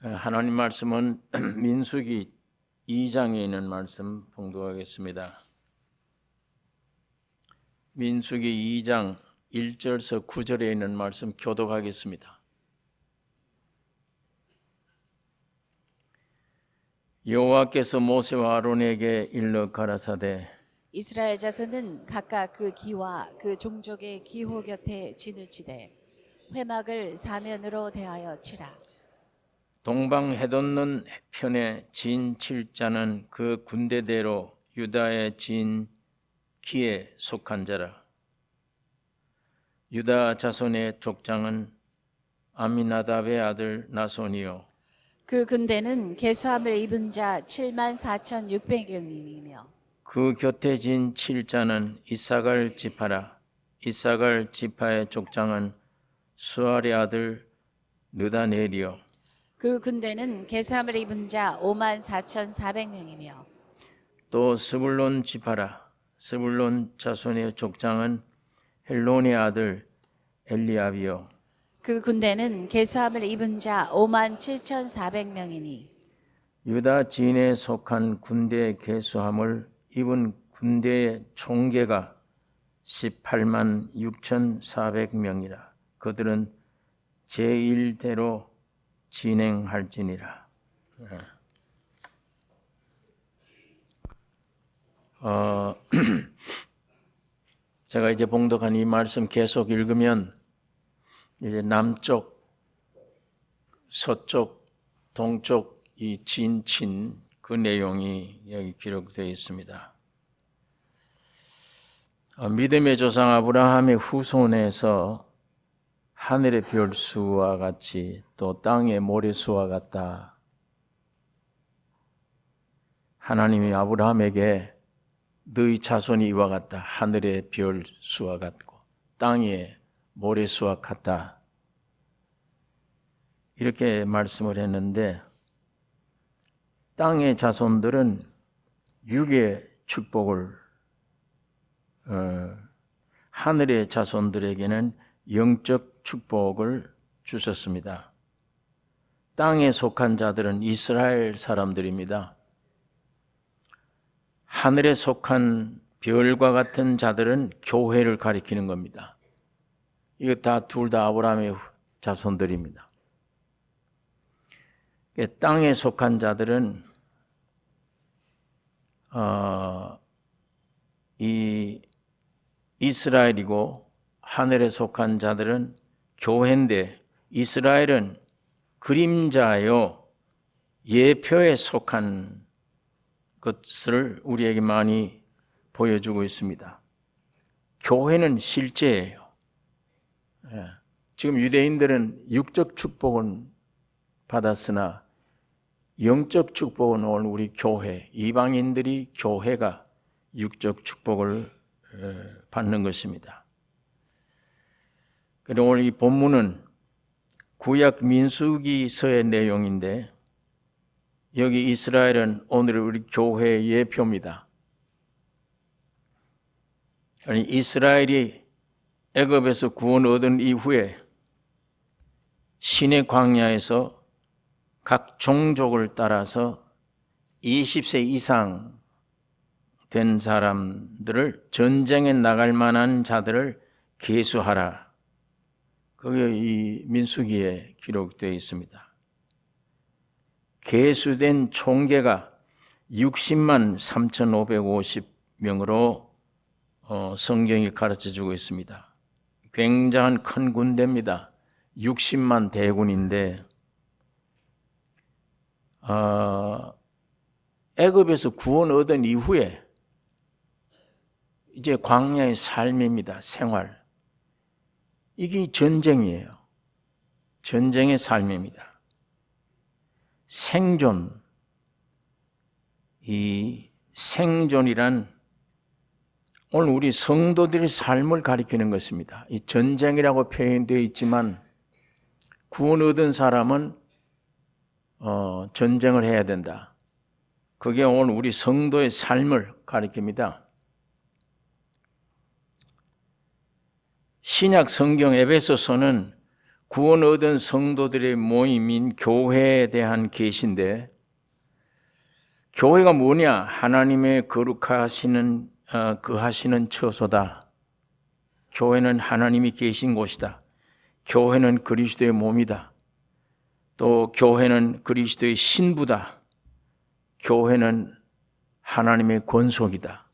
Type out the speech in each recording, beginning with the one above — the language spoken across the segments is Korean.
하나님 말씀은 민수기 2장에 있는 말씀 봉독하겠습니다. 민수기 2장 1절에서 9절에 있는 말씀 교독하겠습니다. 여호와께서 모세와 아론에게 일러 가라사대 이스라엘 자손은 각각 그 기와 그 종족의 기호 곁에 진을 치되 회막을 사면으로 대하여 치라. 동방 해돋는 편에 진 7자는 그 군대대로 유다의 진 기에 속한 자라. 유다 자손의 족장은 아미나답의 아들 나손이요 그 군대는 계수함을 입은 자 74,600명이며 그 곁에 진 7자는 이사갈 지파라. 이사갈 지파의 족장은 수알의 아들 느다넬이요 그 군대는 계수함을 입은 자 54,400명이며 또 스불론 지파라. 스불론 자손의 족장은 헬론의 아들 엘리압이요 그 군대는 계수함을 입은 자 57,400명이니 유다 진에 속한 군대의 계수함을 입은 군대의 총계가 18만 6,400명이라. 그들은 제1대로 진행할지니라. 제가 이제 봉독한 이 말씀 계속 읽으면 이제 남쪽, 서쪽, 동쪽 이 진친 그 내용이 여기 기록되어 있습니다. 믿음의 조상 아브라함의 후손에서 하늘의 별수와 같이 또 땅의 모래수와 같다. 하나님이 아브라함에게 너희 자손이 이와 같다. 하늘의 별수와 같고 땅의 모래수와 같다. 이렇게 말씀을 했는데 땅의 자손들은 육의 축복을 하늘의 자손들에게는 영적 축복을 주셨습니다. 땅에 속한 자들은 이스라엘 사람들입니다. 하늘에 속한 별과 같은 자들은 교회를 가리키는 겁니다. 이거 둘 다 아브라함의 자손들입니다. 땅에 속한 자들은 이 이스라엘이고 하늘에 속한 자들은 교회인데 이스라엘은 그림자요 예표에 속한 것을 우리에게 많이 보여주고 있습니다. 교회는 실제예요. 지금 유대인들은 육적 축복은 받았으나 영적 축복은 오늘 우리 교회, 이방인들이 교회가 육적 축복을 받는 것입니다. 그리고 오늘 이 본문은 구약 민수기서의 내용인데 여기 이스라엘은 오늘 우리 교회의 예표입니다. 아니 이스라엘이 애굽에서 구원 얻은 이후에 시내 광야에서 각 종족을 따라서 20세 이상 된 사람들을 전쟁에 나갈 만한 자들을 계수하라. 그게 이 민수기에 기록되어 있습니다. 계수된 총계가 60만 3,550명으로 성경이 가르쳐주고 있습니다. 굉장한 큰 군대입니다. 60만 대군인데 애굽에서 구원 얻은 이후에 이제 광야의 삶입니다. 생활. 이게 전쟁이에요. 전쟁의 삶입니다. 생존. 이 생존이란 오늘 우리 성도들의 삶을 가리키는 것입니다. 이 전쟁이라고 표현되어 있지만 구원 얻은 사람은 전쟁을 해야 된다. 그게 오늘 우리 성도의 삶을 가리킵니다. 신약 성경 에베소서는 구원 얻은 성도들의 모임인 교회에 대한 계시인데, 교회가 뭐냐? 하나님의 거룩하시는 거하시는 처소다. 교회는 하나님이 계신 곳이다. 교회는 그리스도의 몸이다. 또 교회는 그리스도의 신부다. 교회는 하나님의 권속이다.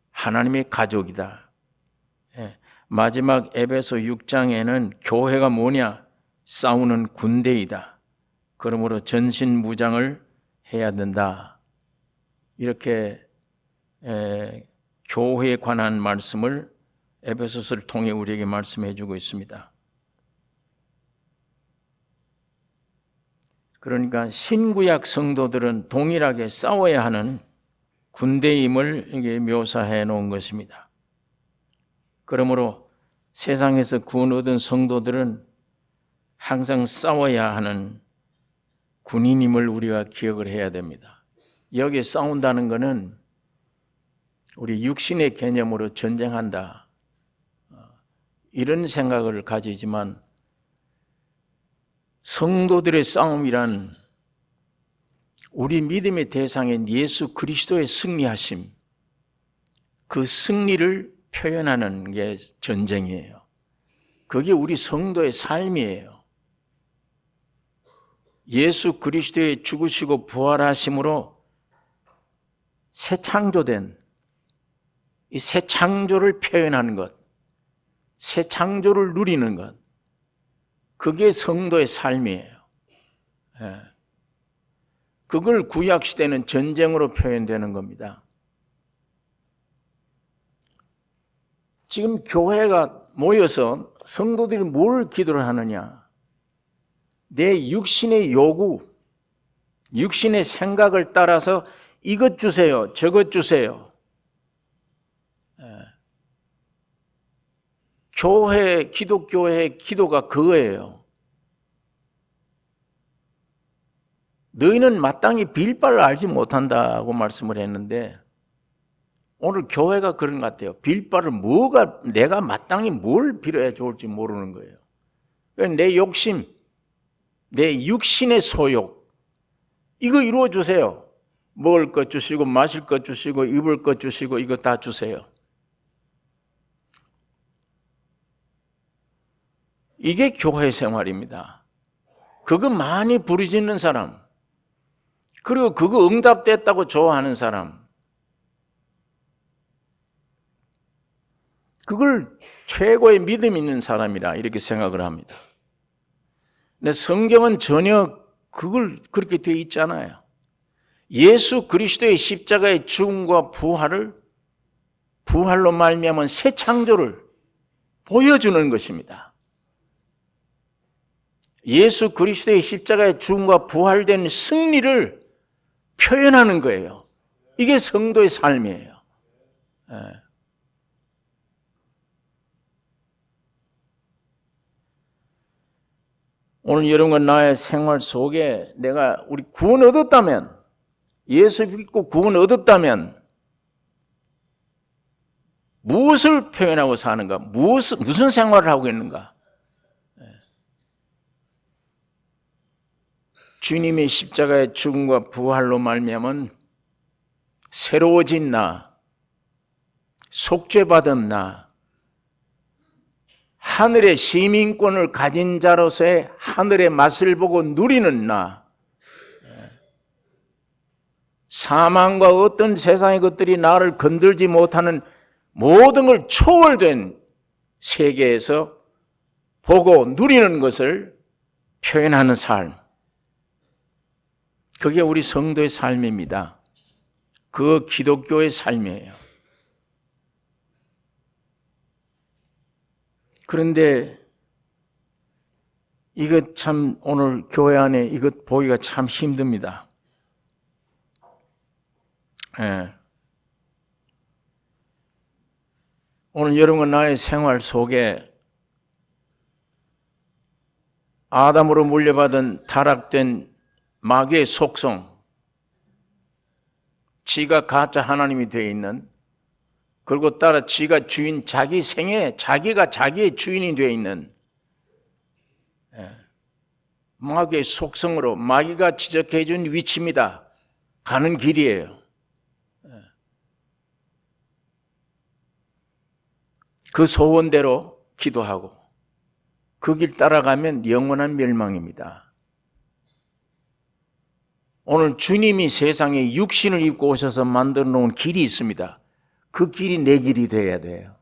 하나님의 가족이다. 마지막 에베소 6장에는 교회가 뭐냐? 싸우는 군대이다. 그러므로 전신무장을 해야 된다. 이렇게 교회에 관한 말씀을 에베소서를 통해 우리에게 말씀해 주고 있습니다. 그러니까 신구약 성도들은 동일하게 싸워야 하는 군대임을 이게 묘사해 놓은 것입니다. 그러므로 세상에서 구원 얻은 성도들은 항상 싸워야 하는 군인임을 우리가 기억을 해야 됩니다. 여기에 싸운다는 것은 우리 육신의 개념으로 전쟁한다, 이런 생각을 가지지만 성도들의 싸움이란 우리 믿음의 대상인 예수 그리스도의 승리하심, 그 승리를 표현하는 게 전쟁이에요. 그게 우리 성도의 삶이에요. 예수 그리스도의 죽으시고 부활하심으로 새 창조된 이 새 창조를 표현하는 것, 새 창조를 누리는 것, 그게 성도의 삶이에요. 그걸 구약시대는 전쟁으로 표현되는 겁니다. 지금 교회가 모여서 성도들이 뭘 기도를 하느냐? 내 육신의 요구, 육신의 생각을 따라서 이것 주세요, 저것 주세요. 교회, 기독교의 기도가 그거예요. 너희는 마땅히 빌 바를 알지 못한다고 말씀을 했는데, 오늘 교회가 그런 것 같아요. 빌 바를 내가 마땅히 뭘 빌어야 좋을지 모르는 거예요. 내 욕심, 내 육신의 소욕, 이거 이루어 주세요. 먹을 것 주시고, 마실 것 주시고, 입을 것 주시고, 이거 다 주세요. 이게 교회 생활입니다. 그거 많이 부르짖는 사람, 그리고 그거 응답됐다고 좋아하는 사람, 그걸 최고의 믿음 있는 사람이라 이렇게 생각을 합니다. 근데 성경은 전혀 그걸 그렇게 되어 있잖아요. 예수 그리스도의 십자가의 죽음과 부활로 말미암은 새 창조를 보여주는 것입니다. 예수 그리스도의 십자가의 죽음과 부활된 승리를 표현하는 거예요. 이게 성도의 삶이에요. 오늘 여러분과 나의 생활 속에 우리 구원 얻었다면, 예수 믿고 구원 얻었다면 무엇을 표현하고 사는가? 무슨 생활을 하고 있는가? 주님의 십자가의 죽음과 부활로 말미암은 새로워진 나, 속죄받은 나, 하늘의 시민권을 가진 자로서의 하늘의 맛을 보고 누리는 나, 사망과 어떤 세상의 것들이 나를 건들지 못하는 모든 걸 초월된 세계에서 보고 누리는 것을 표현하는 삶, 그게 우리 성도의 삶입니다. 그 기독교의 삶이에요. 그런데 이것 참 오늘 교회 안에 이것 보기가 참 힘듭니다. 오늘 여러분 나의 생활 속에 아담으로 물려받은 타락된 마귀의 속성, 지가 가짜 하나님이 되어 있는, 그리고 따라 지가 주인, 자기 생에 자기가 자기의 주인이 되어 있는 마귀의 속성으로 마귀가 지적해 준 위치입니다. 가는 길이에요. 그 소원대로 기도하고 그 길 따라가면 영원한 멸망입니다. 오늘 주님이 세상에 육신을 입고 오셔서 만들어 놓은 길이 있습니다. 그 길이 내 길이 돼야 돼요.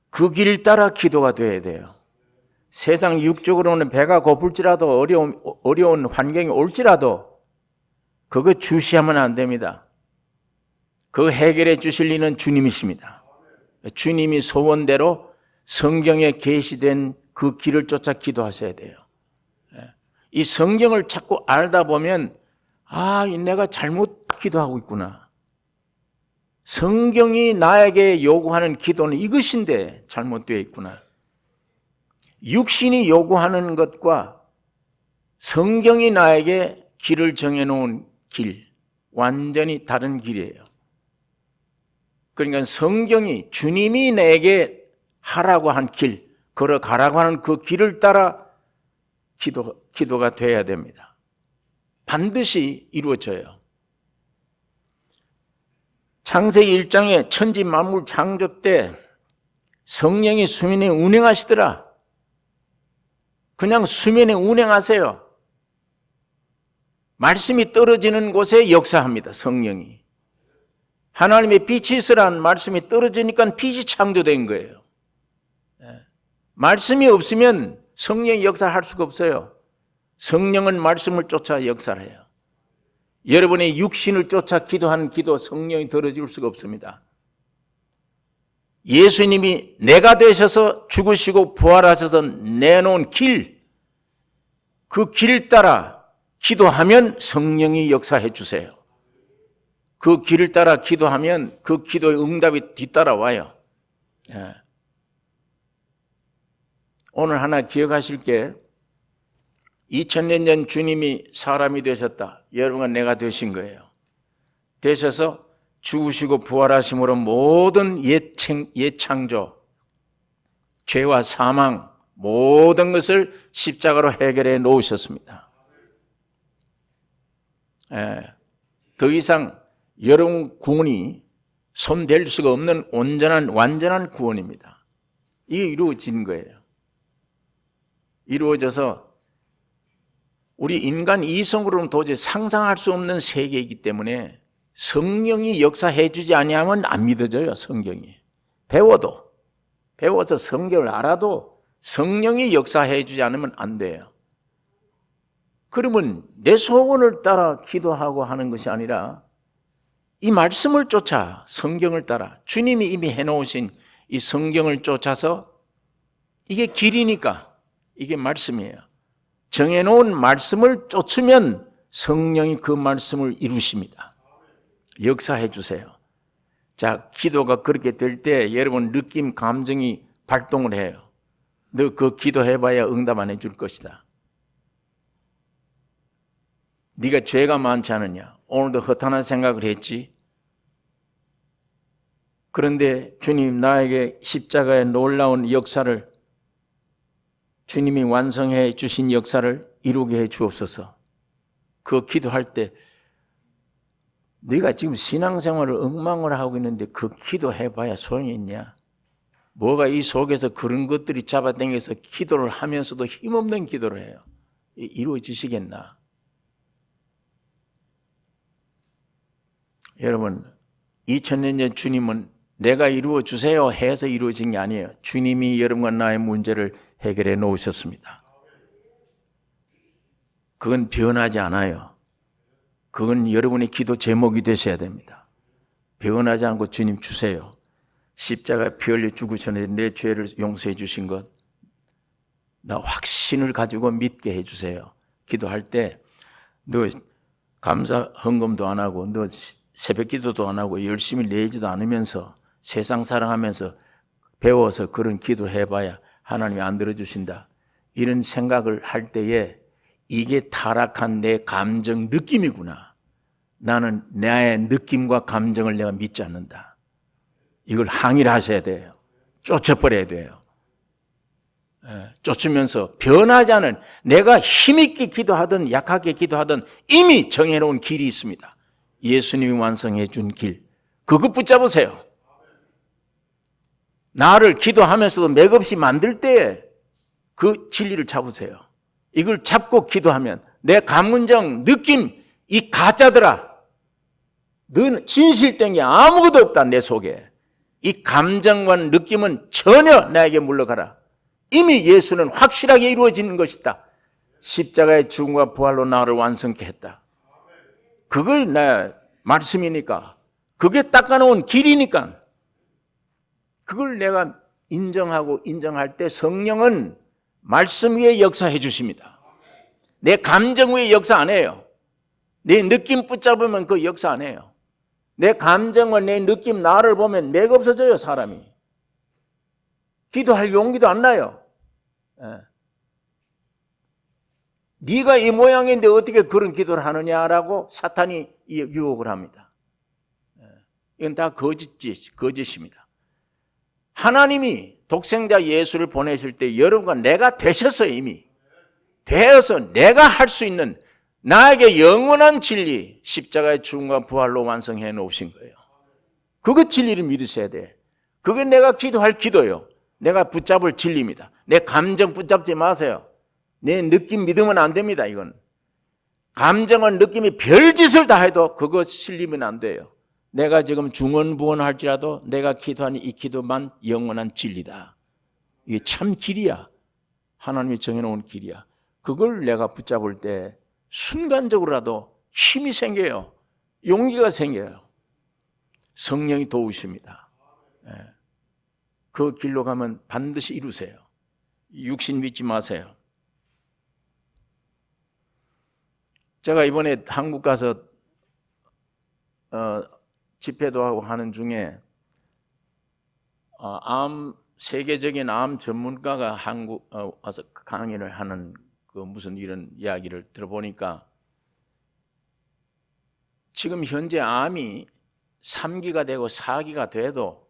그 길 따라 기도가 돼야 돼요. 세상 육적으로는 배가 고플지라도 어려운 환경이 올지라도 그거 주시하면 안 됩니다. 그거 해결해 주실 리는 주님이십니다. 주님이 소원대로 성경에 계시된 그 길을 쫓아 기도하셔야 돼요. 이 성경을 자꾸 알다 보면 내가 잘못 기도하고 있구나. 성경이 나에게 요구하는 기도는 이것인데 잘못되어 있구나. 육신이 요구하는 것과 성경이 나에게 길을 정해놓은 길, 완전히 다른 길이에요. 그러니까 성경이 주님이 내게 하라고 한 길, 걸어가라고 하는 그 길을 따라 기도가 돼야 됩니다. 반드시 이루어져요. 창세기 1장에 천지 만물 창조 때 성령이 수면에 운행하시더라. 그냥 수면에 운행하세요. 말씀이 떨어지는 곳에 역사합니다. 성령이. 하나님의 빛이 있으라는 말씀이 떨어지니까 빛이 창조된 거예요. 말씀이 없으면 성령이 역사할 수가 없어요. 성령은 말씀을 쫓아 역사를 해요. 여러분의 육신을 쫓아 기도하는 기도 성령이 들어줄 수가 없습니다. 예수님이 내가 되셔서 죽으시고 부활하셔서 내놓은 길, 그 길 따라 기도하면 성령이 역사해 주세요. 그 길을 따라 기도하면 그 기도의 응답이 뒤따라와요. 오늘 하나 기억하실 게 2000년 전 주님이 사람이 되셨다. 여러분과 내가 되신 거예요. 되셔서 죽으시고 부활하심으로 모든 예창조, 죄와 사망, 모든 것을 십자가로 해결해 놓으셨습니다. 더 이상 여러분 구원이 손댈 수가 없는 완전한 구원입니다. 이게 이루어진 거예요. 이루어져서 우리 인간 이성으로는 도저히 상상할 수 없는 세계이기 때문에 성령이 역사해 주지 아니하면 안 믿어져요. 성경이. 배워서 성경을 알아도 성령이 역사해 주지 않으면 안 돼요. 그러면 내 소원을 따라 기도하고 하는 것이 아니라 이 말씀을 쫓아 성경을 따라 주님이 이미 해놓으신 이 성경을 쫓아서 이게 길이니까 이게 말씀이에요. 정해놓은 말씀을 쫓으면 성령이 그 말씀을 이루십니다. 역사해 주세요. 자, 기도가 그렇게 될 때 여러분 느낌, 감정이 발동을 해요. 너 그 기도해봐야 응답 안 해줄 것이다. 네가 죄가 많지 않느냐? 오늘도 허탄한 생각을 했지? 그런데 주님 나에게 십자가의 놀라운 역사를 주님이 완성해 주신 역사를 이루게 해 주옵소서. 그 기도할 때 네가 지금 신앙생활을 엉망을 하고 있는데 그 기도해봐야 소용이 있냐? 뭐가 이 속에서 그런 것들이 잡아당겨서 기도를 하면서도 힘없는 기도를 해요. 이루어지시겠나? 여러분 2000년 전 주님은 내가 이루어 주세요 해서 이루어진 게 아니에요. 주님이 여러분과 나의 문제를 해결해 놓으셨습니다. 그건 변하지 않아요. 그건 여러분의 기도 제목이 되셔야 됩니다. 변하지 않고 주님 주세요. 십자가에 피 흘려 죽으셨는데 내 죄를 용서해 주신 것 나 확신을 가지고 믿게 해주세요. 기도할 때 너 감사 헌금도 안 하고 너 새벽 기도도 안 하고 열심히 내지도 않으면서 세상 사랑하면서 배워서 그런 기도를 해봐야 하나님이 안 들어주신다. 이런 생각을 할 때에 이게 타락한 내 감정 느낌이구나. 나는 나의 느낌과 감정을 내가 믿지 않는다. 이걸 항의를 하셔야 돼요. 쫓아버려야 돼요. 쫓으면서 변하지 않은, 내가 힘있게 기도하든 약하게 기도하든 이미 정해놓은 길이 있습니다. 예수님이 완성해 준 길, 그거 붙잡으세요. 나를 기도하면서도 맥없이 만들 때 그 진리를 잡으세요. 이걸 잡고 기도하면 내 감정정, 느낌, 이 가짜들아, 넌 진실된 게 아무것도 없다. 내 속에 이 감정과 느낌은 전혀 나에게 물러가라. 이미 예수는 확실하게 이루어지는 것이다. 십자가의 죽음과 부활로 나를 완성케 했다. 그걸 내 말씀이니까, 그게 닦아놓은 길이니까, 그걸 내가 인정하고 인정할 때 성령은 말씀 위에 역사해 주십니다. 내 감정 위에 역사 안 해요. 내 느낌 붙잡으면 그 역사 안 해요. 내 감정과 내 느낌, 나를 보면 맥 없어져요. 사람이 기도할 용기도 안 나요. 네가 이 모양인데 어떻게 그런 기도를 하느냐라고 사탄이 유혹을 합니다. 이건 다 거짓입니다. 하나님이 독생자 예수를 보내실 때 여러분과 내가 되셔서, 이미 되어서 내가 할 수 있는 나에게 영원한 진리, 십자가의 죽음과 부활로 완성해 놓으신 거예요. 그거 진리를 믿으셔야 돼. 그게 내가 기도할 기도예요. 내가 붙잡을 진리입니다. 내 감정 붙잡지 마세요. 내 느낌 믿으면 안 됩니다. 이건 감정과 느낌이 별짓을 다 해도 그거 실리면 안 돼요. 내가 지금 중언부언할지라도 내가 기도하는 이 기도만 영원한 진리다. 이게 참 길이야. 하나님이 정해놓은 길이야. 그걸 내가 붙잡을 때 순간적으로라도 힘이 생겨요. 용기가 생겨요. 성령이 도우십니다. 그 길로 가면 반드시 이루세요. 육신 믿지 마세요. 제가 이번에 한국 가서 집회도 하고 하는 중에 세계적인 암 전문가가 한국 와서 강의를 하는 그 무슨 이런 이야기를 들어보니까, 지금 현재 암이 3기가 되고 4기가 돼도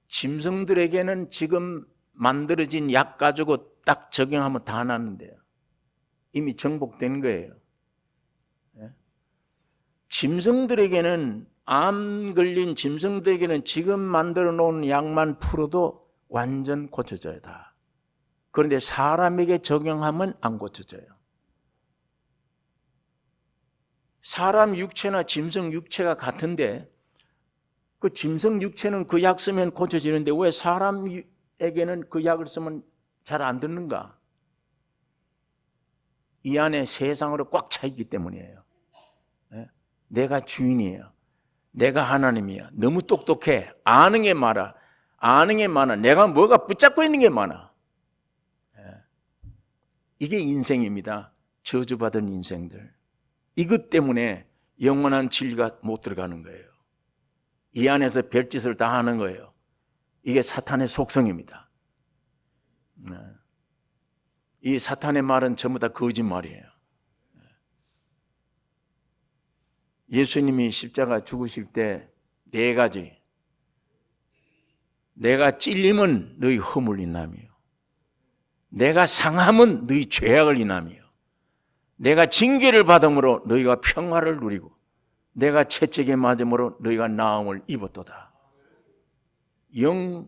짐승들에게는 지금 만들어진 약 가지고 딱 적용하면 다 낫는데요. 이미 정복된 거예요. 짐승들에게는, 암 걸린 짐승들에게는 지금 만들어 놓은 약만 풀어도 완전 고쳐져요, 다. 그런데 사람에게 적용하면 안 고쳐져요. 사람 육체나 짐승 육체가 같은데, 그 짐승 육체는 그 약 쓰면 고쳐지는데 왜 사람에게는 그 약을 쓰면 잘 안 듣는가? 이 안에 세상으로 꽉 차 있기 때문이에요. 내가 주인이에요. 내가 하나님이야. 너무 똑똑해. 아는 게 많아. 아는 게 많아. 내가 뭐가 붙잡고 있는 게 많아. 이게 인생입니다. 저주받은 인생들. 이것 때문에 영원한 진리가 못 들어가는 거예요. 이 안에서 별짓을 다 하는 거예요. 이게 사탄의 속성입니다. 이 사탄의 말은 전부 다 거짓말이에요. 예수님이 십자가 죽으실 때 4가지. 내가 찔림은 너희 허물 인함이요. 내가 상함은 너희 죄악을 인함이요. 내가 징계를 받음으로 너희가 평화를 누리고 내가 채찍에 맞음으로 너희가 나음을 입었도다. 영,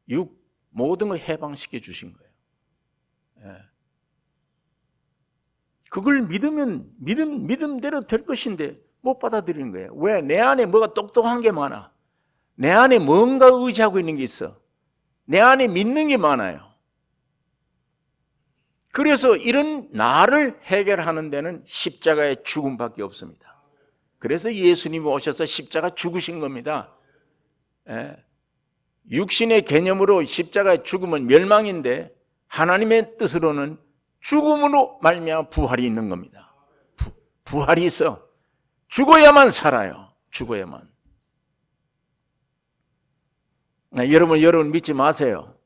육 모든 걸 해방시켜 주신 거예요. 그걸 믿으면 믿음대로 될 것인데 못 받아들이는 거예요. 왜? 내 안에 뭐가 똑똑한 게 많아. 내 안에 뭔가 의지하고 있는 게 있어. 내 안에 믿는 게 많아요. 그래서 이런 나를 해결하는 데는 십자가의 죽음밖에 없습니다. 그래서 예수님이 오셔서 십자가 죽으신 겁니다. 육신의 개념으로 십자가의 죽음은 멸망인데 하나님의 뜻으로는 죽음으로 말미암아 부활이 있는 겁니다. 부활이 있어. 죽어야만 살아요. 죽어야만. 여러분 믿지 마세요.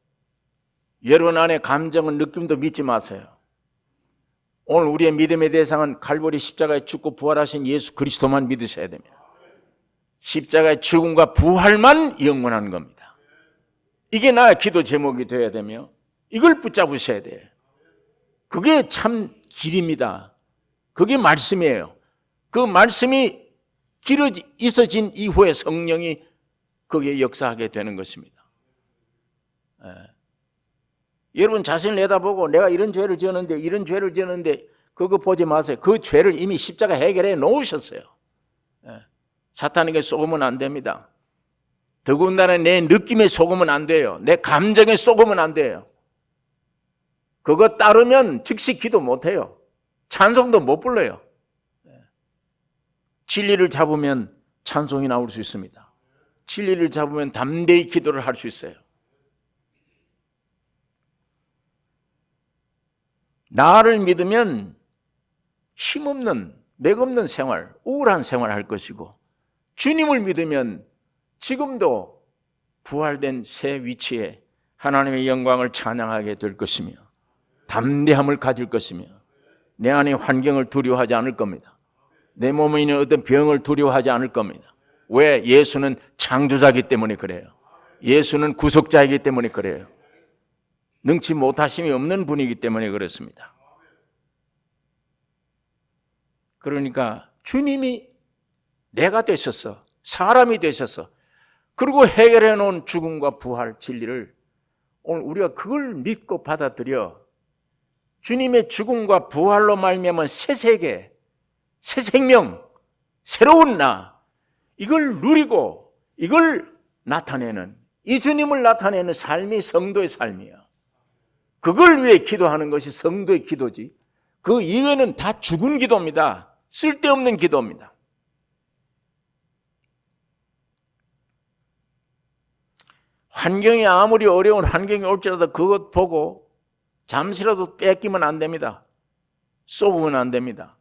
여러분 안에 감정은 느낌도 믿지 마세요. 오늘 우리의 믿음의 대상은 갈보리 십자가에 죽고 부활하신 예수 그리스도만 믿으셔야 됩니다. 십자가의 죽음과 부활만 영원한 겁니다. 이게 나의 기도 제목이 되어야 되며 이걸 붙잡으셔야 돼. 그게 참 길입니다. 그게 말씀이에요. 그 말씀이 길어 있어진 이후에 성령이 거기에 역사하게 되는 것입니다. 예. 여러분 자신을 내다보고 내가 이런 죄를 지었는데 그거 보지 마세요. 그 죄를 이미 십자가 해결해 놓으셨어요. 예. 사탄에게 속으면 안 됩니다. 더군다나 내 느낌에 속으면 안 돼요. 내 감정에 속으면 안 돼요. 그거 따르면 즉시 기도 못해요. 찬송도 못 불러요. 진리를 잡으면 찬송이 나올 수 있습니다. 진리를 잡으면 담대히 기도를 할 수 있어요. 나를 믿으면 힘없는, 맥없는 생활, 우울한 생활을 할 것이고, 주님을 믿으면 지금도 부활된 새 위치에 하나님의 영광을 찬양하게 될 것이며 담대함을 가질 것이며 내 안의 환경을 두려워하지 않을 겁니다. 내 몸에 있는 어떤 병을 두려워하지 않을 겁니다. 왜? 예수는 창조자이기 때문에 그래요. 예수는 구속자이기 때문에 그래요. 능치 못하심이 없는 분이기 때문에 그렇습니다. 그러니까 주님이 내가 되셔서 사람이 되셔서 그리고 해결해 놓은 죽음과 부활 진리를 오늘 우리가 그걸 믿고 받아들여 주님의 죽음과 부활로 말미암은 새 세계, 새 생명, 새로운 나 이걸 누리고 이걸 나타내는 이 주님을 나타내는 삶이 성도의 삶이에요. 그걸 위해 기도하는 것이 성도의 기도지 그 이외에는 다 죽은 기도입니다. 쓸데없는 기도입니다. 환경이 아무리 어려운 환경이 올지라도 그것 보고 잠시라도 뺏기면 안 됩니다. 쏘으면 안 됩니다.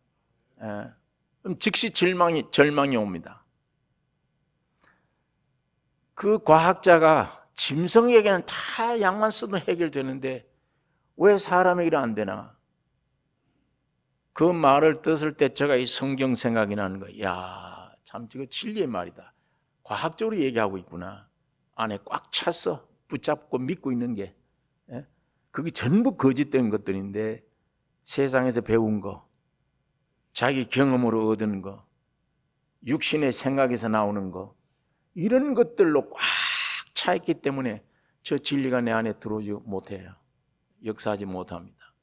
그럼 즉시 절망이 옵니다. 그 과학자가 짐승에게는 다 약만 써도 해결되는데 왜 사람에게는 안 되나? 그 말을 듣을 때 제가 이 성경 생각이 나는 거예요. 야, 참 이거 진리의 말이다. 과학적으로 얘기하고 있구나. 안에 꽉 찼어. 붙잡고 믿고 있는 게. 그게 전부 거짓된 것들인데 세상에서 배운 거, 자기 경험으로 얻는 거, 육신의 생각에서 나오는 거 이런 것들로 꽉 차 있기 때문에 저 진리가 내 안에 들어오지 못해요. 역사하지 못합니다.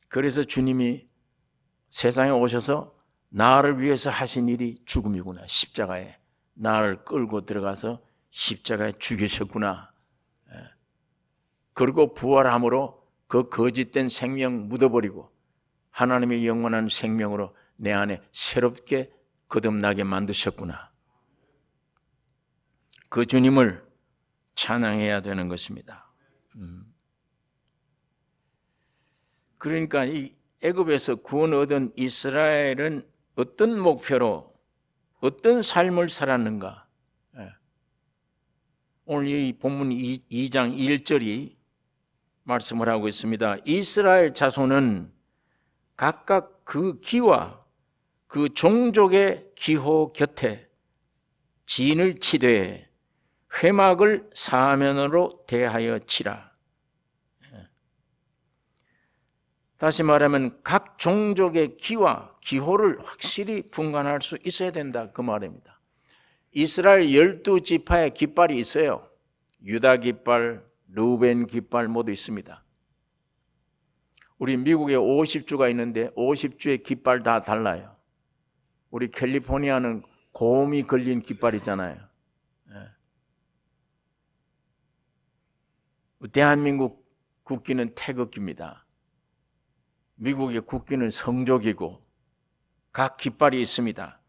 그래서 주님이 세상에 오셔서 나를 위해서 하신 일이 죽음이구나. 십자가에 나를 끌고 들어가서 십자가에 죽이셨구나. 그리고 부활함으로 그 거짓된 생명 묻어버리고 하나님의 영원한 생명으로 내 안에 새롭게 거듭나게 만드셨구나. 그 주님을 찬양해야 되는 것입니다. 그러니까 이 애굽에서 구원 얻은 이스라엘은 어떤 목표로 어떤 삶을 살았는가? 오늘 이 본문 2장 1절이 말씀을 하고 있습니다. 이스라엘 자손은 각각 그 기와 그 종족의 기호 곁에 진을 치되 회막을 사면으로 대하여 치라. 다시 말하면 각 종족의 기와 기호를 확실히 분간할 수 있어야 된다 그 말입니다. 이스라엘 12지파의 깃발이 있어요. 유다 깃발, 르우벤 깃발 모두 있습니다. 우리 미국에 50주가 있는데 50주의 깃발 다 달라요. 우리 캘리포니아는 곰이 걸린 깃발이잖아요. 대한민국 국기는 태극기입니다. 미국의 국기는 성족이고 각 깃발이 있습니다.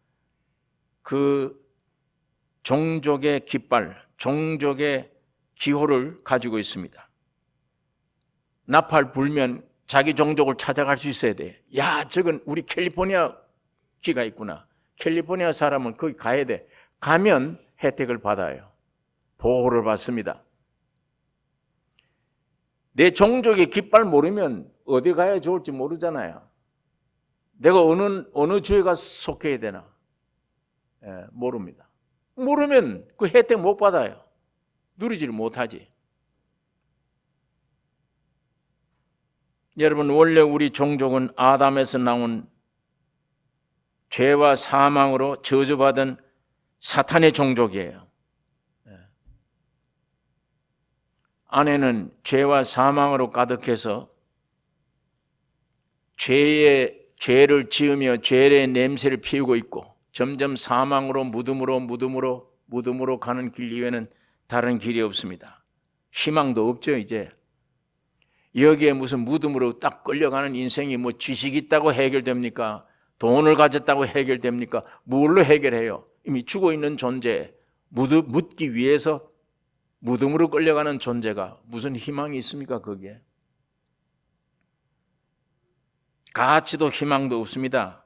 그 종족의 깃발, 종족의 기호를 가지고 있습니다. 나팔 불면 자기 종족을 찾아갈 수 있어야 돼. 야, 저건 우리 캘리포니아 기가 있구나. 캘리포니아 사람은 거기 가야 돼. 가면 혜택을 받아요. 보호를 받습니다. 내 종족의 깃발 모르면 어디 가야 좋을지 모르잖아요. 내가 어느 주에 가서 속해야 되나? 모릅니다. 모르면 그 혜택 못 받아요. 누리지를 못하지. 여러분, 원래 우리 종족은 아담에서 나온 죄와 사망으로 저주받은 사탄의 종족이에요. 안에는 죄와 사망으로 가득해서 죄를 지으며 죄의 냄새를 피우고 있고 점점 사망으로 무덤으로 가는 길 이외에는 다른 길이 없습니다. 희망도 없죠. 이제 여기에 무슨 무덤으로 딱 끌려가는 인생이 뭐 지식 있다고 해결됩니까? 돈을 가졌다고 해결됩니까? 뭘로 해결해요? 이미 죽어 있는 존재, 묻기 위해서 무덤으로 끌려가는 존재가 무슨 희망이 있습니까? 거기에 가치도 희망도 없습니다.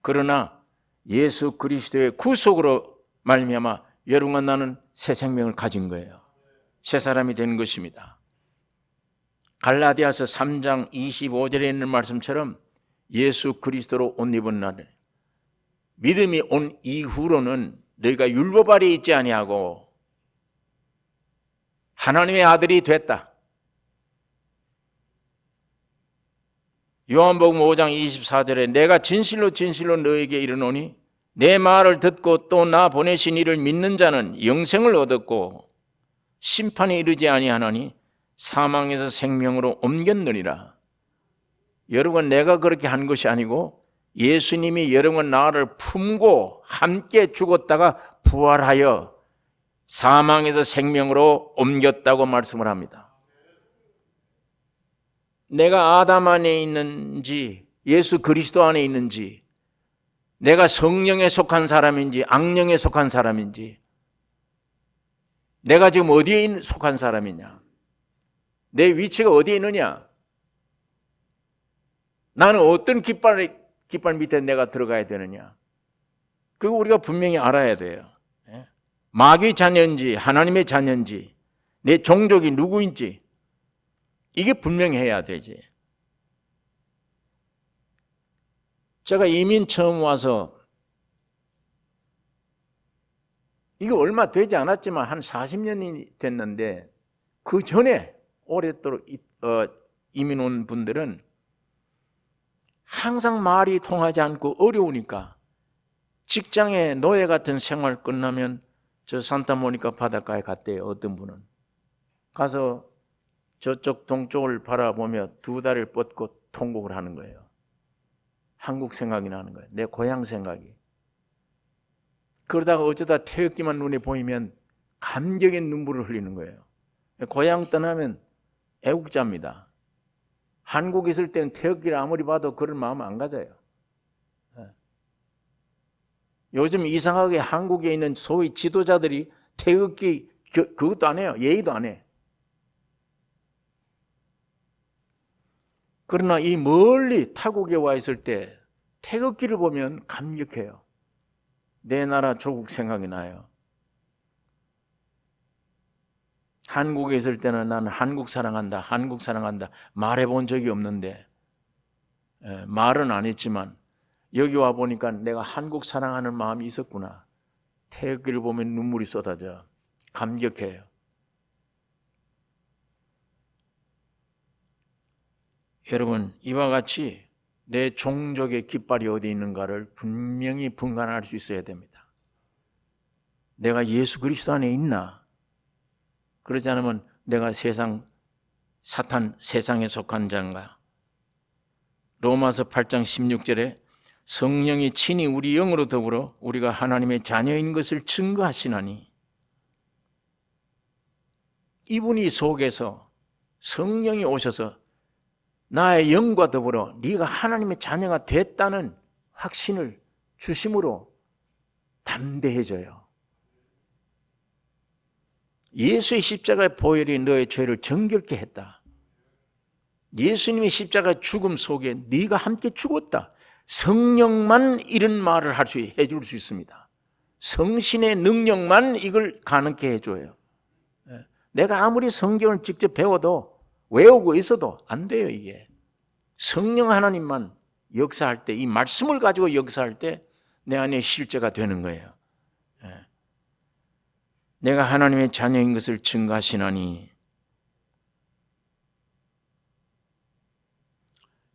그러나 예수 그리스도의 구속으로 말미암아 여러분과 나는 새 생명을 가진 거예요. 새 사람이 된 것입니다. 갈라디아서 3장 25절에 있는 말씀처럼 예수 그리스도로 옷 입은 나를 믿음이 온 이후로는 너희가 율법 아래에 있지 아니하고 하나님의 아들이 됐다. 요한복음 5장 24절에 내가 진실로 너희에게 이르노니 내 말을 듣고 또 나 보내신 이를 믿는 자는 영생을 얻었고 심판에 이르지 아니하나니 사망에서 생명으로 옮겼느니라. 여러분, 내가 그렇게 한 것이 아니고 예수님이 여러분 나를 품고 함께 죽었다가 부활하여 사망에서 생명으로 옮겼다고 말씀을 합니다. 내가 아담 안에 있는지 예수 그리스도 안에 있는지, 내가 성령에 속한 사람인지 악령에 속한 사람인지, 내가 지금 어디에 속한 사람이냐, 내 위치가 어디에 있느냐, 나는 어떤 깃발 밑에 내가 들어가야 되느냐, 그거 우리가 분명히 알아야 돼요. 마귀의 자녀인지 하나님의 자녀인지 내 종족이 누구인지 이게 분명해야 되지. 제가 이민 처음 와서 이거 얼마 되지 않았지만 한 40년이 됐는데 그 전에 오랫도록 이민 온 분들은 항상 말이 통하지 않고 어려우니까 직장에 노예 같은 생활 끝나면 저 산타모니카 바닷가에 갔대요. 어떤 분은 가서 저쪽 동쪽을 바라보며 두 다리를 뻗고 통곡을 하는 거예요. 한국 생각이 나는 거예요. 내 고향 생각이. 그러다가 어쩌다 태극기만 눈에 보이면 감격의 눈물을 흘리는 거예요. 고향 떠나면 애국자입니다. 한국에 있을 때는 태극기를 아무리 봐도 그런 마음 안 가져요. 요즘 이상하게 한국에 있는 소위 지도자들이 태극기 그것도 안 해요. 예의도 안 해. 그러나 이 멀리 타국에 와 있을 때 태극기를 보면 감격해요. 내 나라 조국 생각이 나요. 한국에 있을 때는 나는 한국 사랑한다 말해본 적이 없는데, 말은 안 했지만 여기 와 보니까 내가 한국 사랑하는 마음이 있었구나. 태극기를 보면 눈물이 쏟아져. 감격해요. 여러분, 이와 같이 내 종족의 깃발이 어디 있는가를 분명히 분간할 수 있어야 됩니다. 내가 예수 그리스도 안에 있나? 그러지 않으면 내가 세상에 속한 자인가? 로마서 8장 16절에 성령이 친히 우리 영으로 더불어 우리가 하나님의 자녀인 것을 증거하시나니, 이분이 속에서 성령이 오셔서 나의 영과 더불어 네가 하나님의 자녀가 됐다는 확신을 주심으로 담대해져요. 예수의 십자가의 보혈이 너의 죄를 정결케 했다. 예수님의 십자가 죽음 속에 네가 함께 죽었다. 성령만 이런 말을 해줄 수 있습니다. 성신의 능력만 이걸 가능케 해줘요. 내가 아무리 성경을 직접 배워도 외우고 있어도 안 돼요. 이게 성령 하나님만 역사할 때, 이 말씀을 가지고 역사할 때 내 안에 실제가 되는 거예요. 내가 하나님의 자녀인 것을 증거하시나니.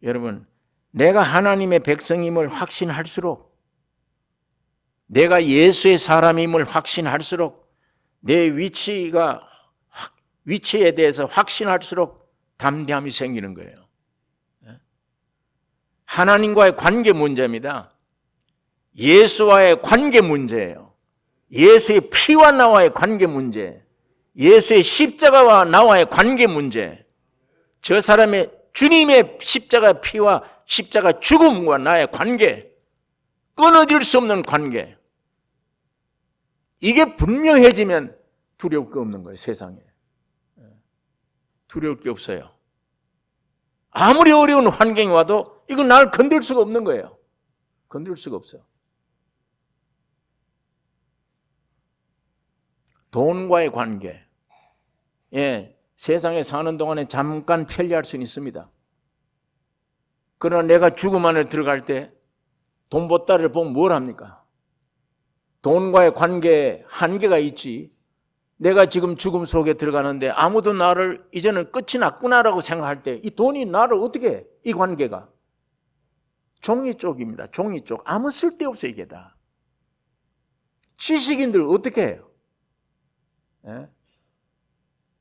여러분, 내가 하나님의 백성임을 확신할수록, 내가 예수의 사람임을 확신할수록, 내 위치에 대해서 확신할수록 담대함이 생기는 거예요. 하나님과의 관계 문제입니다. 예수와의 관계 문제예요. 예수의 피와 나와의 관계 문제, 예수의 십자가와 나와의 관계 문제, 저 사람의 주님의 십자가 피와 십자가 죽음과 나의 관계, 끊어질 수 없는 관계, 이게 분명해지면 두려울 게 없는 거예요. 세상에 두려울 게 없어요. 아무리 어려운 환경이 와도 이건 날 건들 수가 없는 거예요. 건들 수가 없어. 돈과의 관계, 세상에 사는 동안에 잠깐 편리할 수는 있습니다. 그러나 내가 죽음 안에 들어갈 때 돈보따리를 보면 뭘 합니까? 돈과의 관계에 한계가 있지. 내가 지금 죽음 속에 들어가는데 아무도 나를 이제는 끝이 났구나라고 생각할 때 이 돈이 나를 어떻게 해? 이 관계가 종이 쪽입니다. 종이 쪽. 아무 쓸데없어 이게 다. 지식인들 어떻게 해요?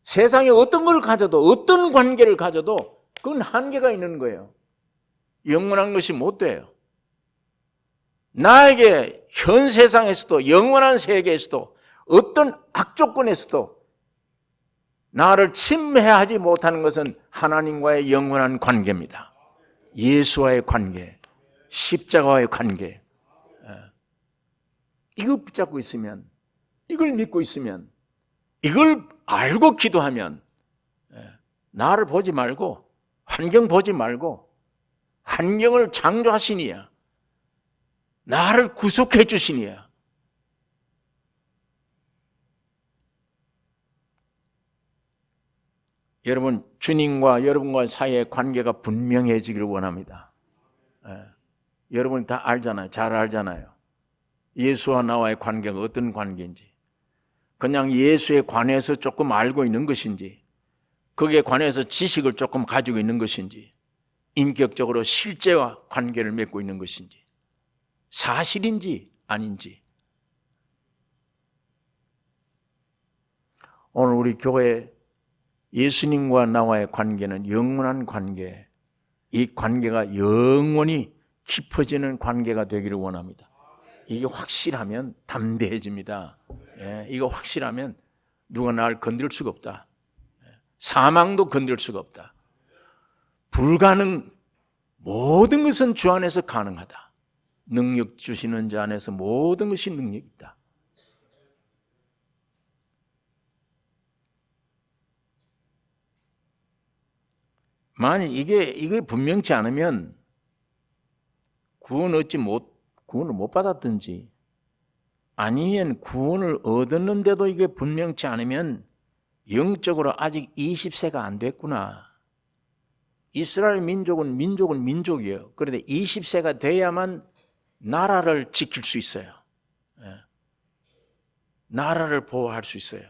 세상에 어떤 걸 가져도, 어떤 관계를 가져도 그건 한계가 있는 거예요. 영원한 것이 못 돼요. 나에게 현 세상에서도, 영원한 세계에서도, 어떤 악조건에서도 나를 침해하지 못하는 것은 하나님과의 영원한 관계입니다. 예수와의 관계, 십자가와의 관계. 이걸 붙잡고 있으면, 이걸 믿고 있으면, 이걸 알고 기도하면 나를 보지 말고, 환경 보지 말고, 환경을 창조하시니야, 나를 구속해 주시니야, 여러분, 주님과 여러분과 사이의 관계가 분명해지기를 원합니다. 여러분 다 알잖아요. 잘 알잖아요. 예수와 나와의 관계가 어떤 관계인지. 그냥 예수에 관해서 조금 알고 있는 것인지, 거기에 관해서 지식을 조금 가지고 있는 것인지, 인격적으로 실제와 관계를 맺고 있는 것인지, 사실인지 아닌지. 오늘 우리 교회 예수님과 나와의 관계는 영원한 관계, 이 관계가 영원히 깊어지는 관계가 되기를 원합니다. 이게 확실하면 담대해집니다. 이거 확실하면 누가 나를 건들 수가 없다. 사망도 건들 수가 없다. 불가능, 모든 것은 주 안에서 가능하다. 능력 주시는 자 안에서 모든 것이 능력이 있다. 만일 이게 분명치 않으면 구원을 못 받았든지, 아니면 구원을 얻었는데도 이게 분명치 않으면 영적으로 아직 20세가 안 됐구나. 이스라엘 민족은 민족이에요. 그런데 20세가 돼야만 나라를 지킬 수 있어요. 나라를 보호할 수 있어요.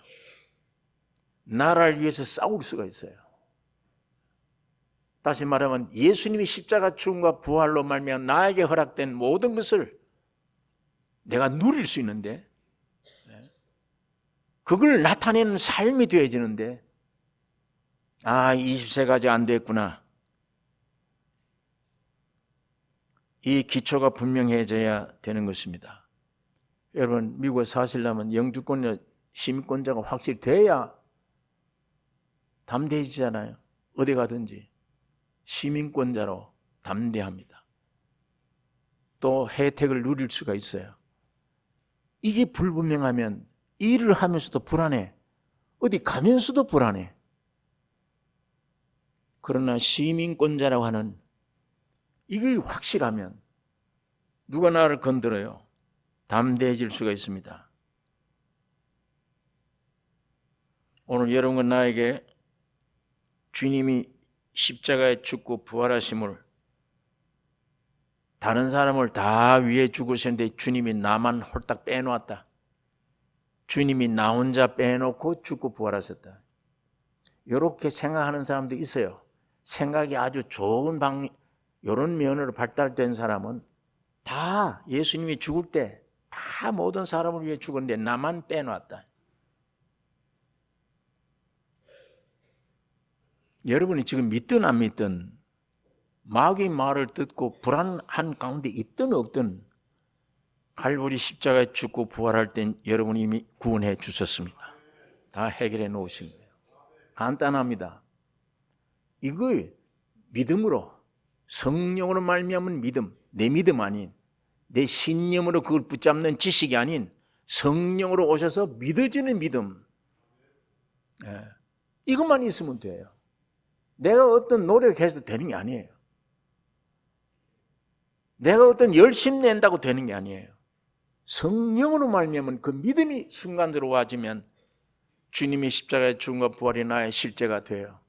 나라를 위해서 싸울 수가 있어요. 다시 말하면 예수님이 십자가 죽음과 부활로 말미암아 나에게 허락된 모든 것을 내가 누릴 수 있는데, 그걸 나타내는 삶이 되어지는데, 20세가 아직 안 됐구나. 이 기초가 분명해져야 되는 것입니다. 여러분, 미국에 사시려면 영주권자, 시민권자가 확실히 돼야 담대해지잖아요. 어디 가든지 시민권자로 담대합니다. 또 혜택을 누릴 수가 있어요. 이게 불분명하면 일을 하면서도 불안해. 어디 가면서도 불안해. 그러나 시민권자라고 하는 이게 확실하면 누가 나를 건드려요? 담대해질 수가 있습니다. 오늘 여러분과 나에게 주님이 십자가에 죽고 부활하심을, 다른 사람을 다 위해 죽으셨는데 주님이 나만 홀딱 빼놓았다. 주님이 나 혼자 빼놓고 죽고 부활하셨다. 이렇게 생각하는 사람도 있어요. 생각이 아주 좋은 이런 면으로 발달된 사람은 다 예수님이 죽을 때 다 모든 사람을 위해 죽었는데 나만 빼놨다. 여러분이 지금 믿든 안 믿든 마귀의 말을 듣고 불안한 가운데 있든 없든 갈보리 십자가에 죽고 부활할 땐 여러분이 이미 구원해 주셨습니다. 다 해결해 놓으신 거예요. 간단합니다. 이걸 믿음으로, 성령으로 말미암은 믿음, 내 믿음 아닌 내 신념으로 그걸 붙잡는 지식이 아닌 성령으로 오셔서 믿어지는 믿음, 이것만 있으면 돼요. 내가 어떤 노력해서 되는 게 아니에요. 내가 어떤 열심 낸다고 되는 게 아니에요. 성령으로 말미암은 그 믿음이 순간적으로 와지면 주님이 십자가의 죽음과 부활이 나의 실제가 돼요.